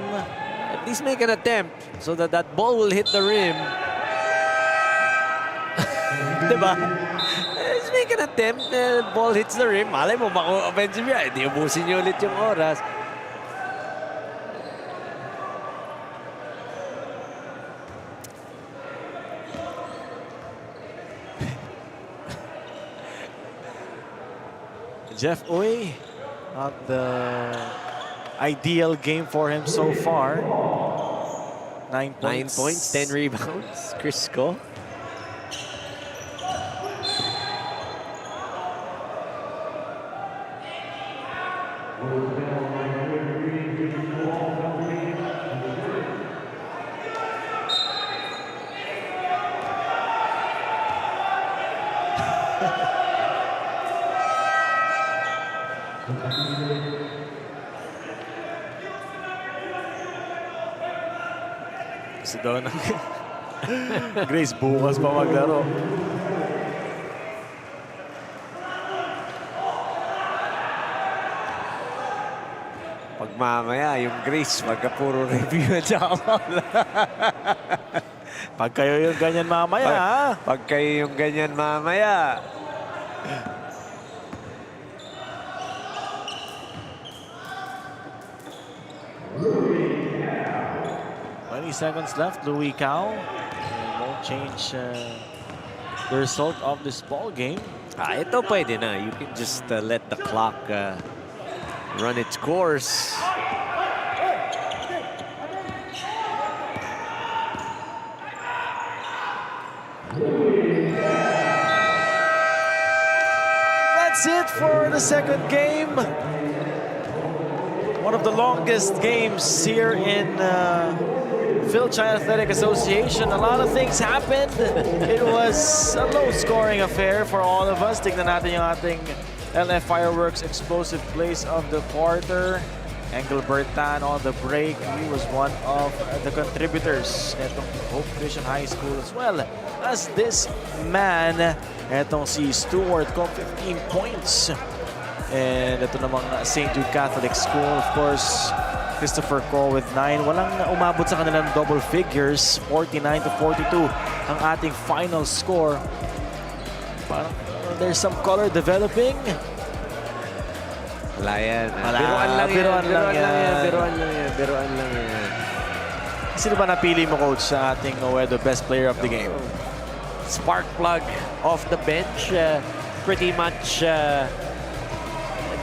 At least make an attempt so that that ball will hit the rim. Diba? Let's make an attempt. The ball hits the rim. Malay mo, offensive yan. Hindi ubusin niyo ulit yung oras. Jeff Uy, not the ideal game for him so far. 9 points. 9 points, 10 rebounds. Crisco. Gusto daw ng Grace bukas pa maglaro. Pag mamaya, yung Grace, magka puro review at saka Pag kayo yung ganyan mamaya, ha? Pag kayo yung ganyan mamaya. 20 seconds left, Louis Cao. Won't change the result of this ball game. Ito pwede na. You can just let the clock run its course. That's it for the second game. One of the longest games here in Fil-Chi Athletic Association. A lot of things happened. It was a low-scoring affair for all of us. Tignan natin yung ating LF Fireworks explosive plays of the quarter. Engelbertan on the break. He was one of the contributors netong Hope Christian High School as well as this man. Etong si Stewart ko, 15 points. And ito namang St. Jude Catholic School, of course, Christopher Ko with 9. Walang umabot sa kanilang double figures. 49-42 ang ating final score. Parang there's some color developing. Wala yan. Biruan lang yan. Biruan lang yan. Sino ba napili mo, Coach, sa ating Owedo Best Player of the Game? Spark plug off the bench. Pretty much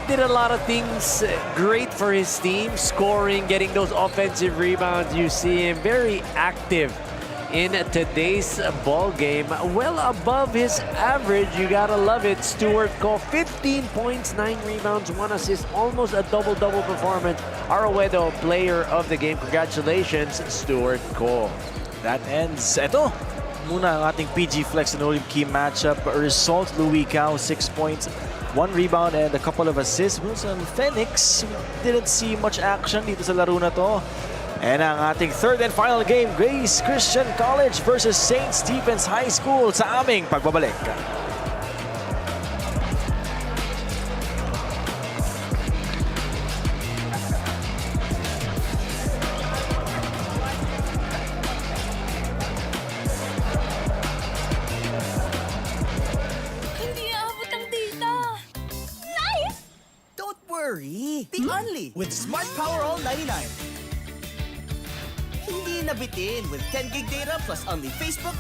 did a lot of things great for his team. Scoring, getting those offensive rebounds. You see him very active in today's ball game. Well above his average. You gotta love it. Stewart Ko, 15 points, 9 rebounds, 1 assist. Almost a double-double performance. Our Owedo Player of the Game. Congratulations, Stewart Ko. That ends. Ito muna ang ating PG Flex and Olim key matchup result. Louis Cao, 6 points, 1 rebound and a couple of assists. Wilson Phoenix didn't see much action dito sa laro na to. And ang ating third and final game, Grace Christian College versus St. Stephen's High School sa aming pagbabalik. Hindi aabot ang data. Nice! Don't worry! The Only with Smart Power All 99. Hindi nabitin with 10 gig data plus only Facebook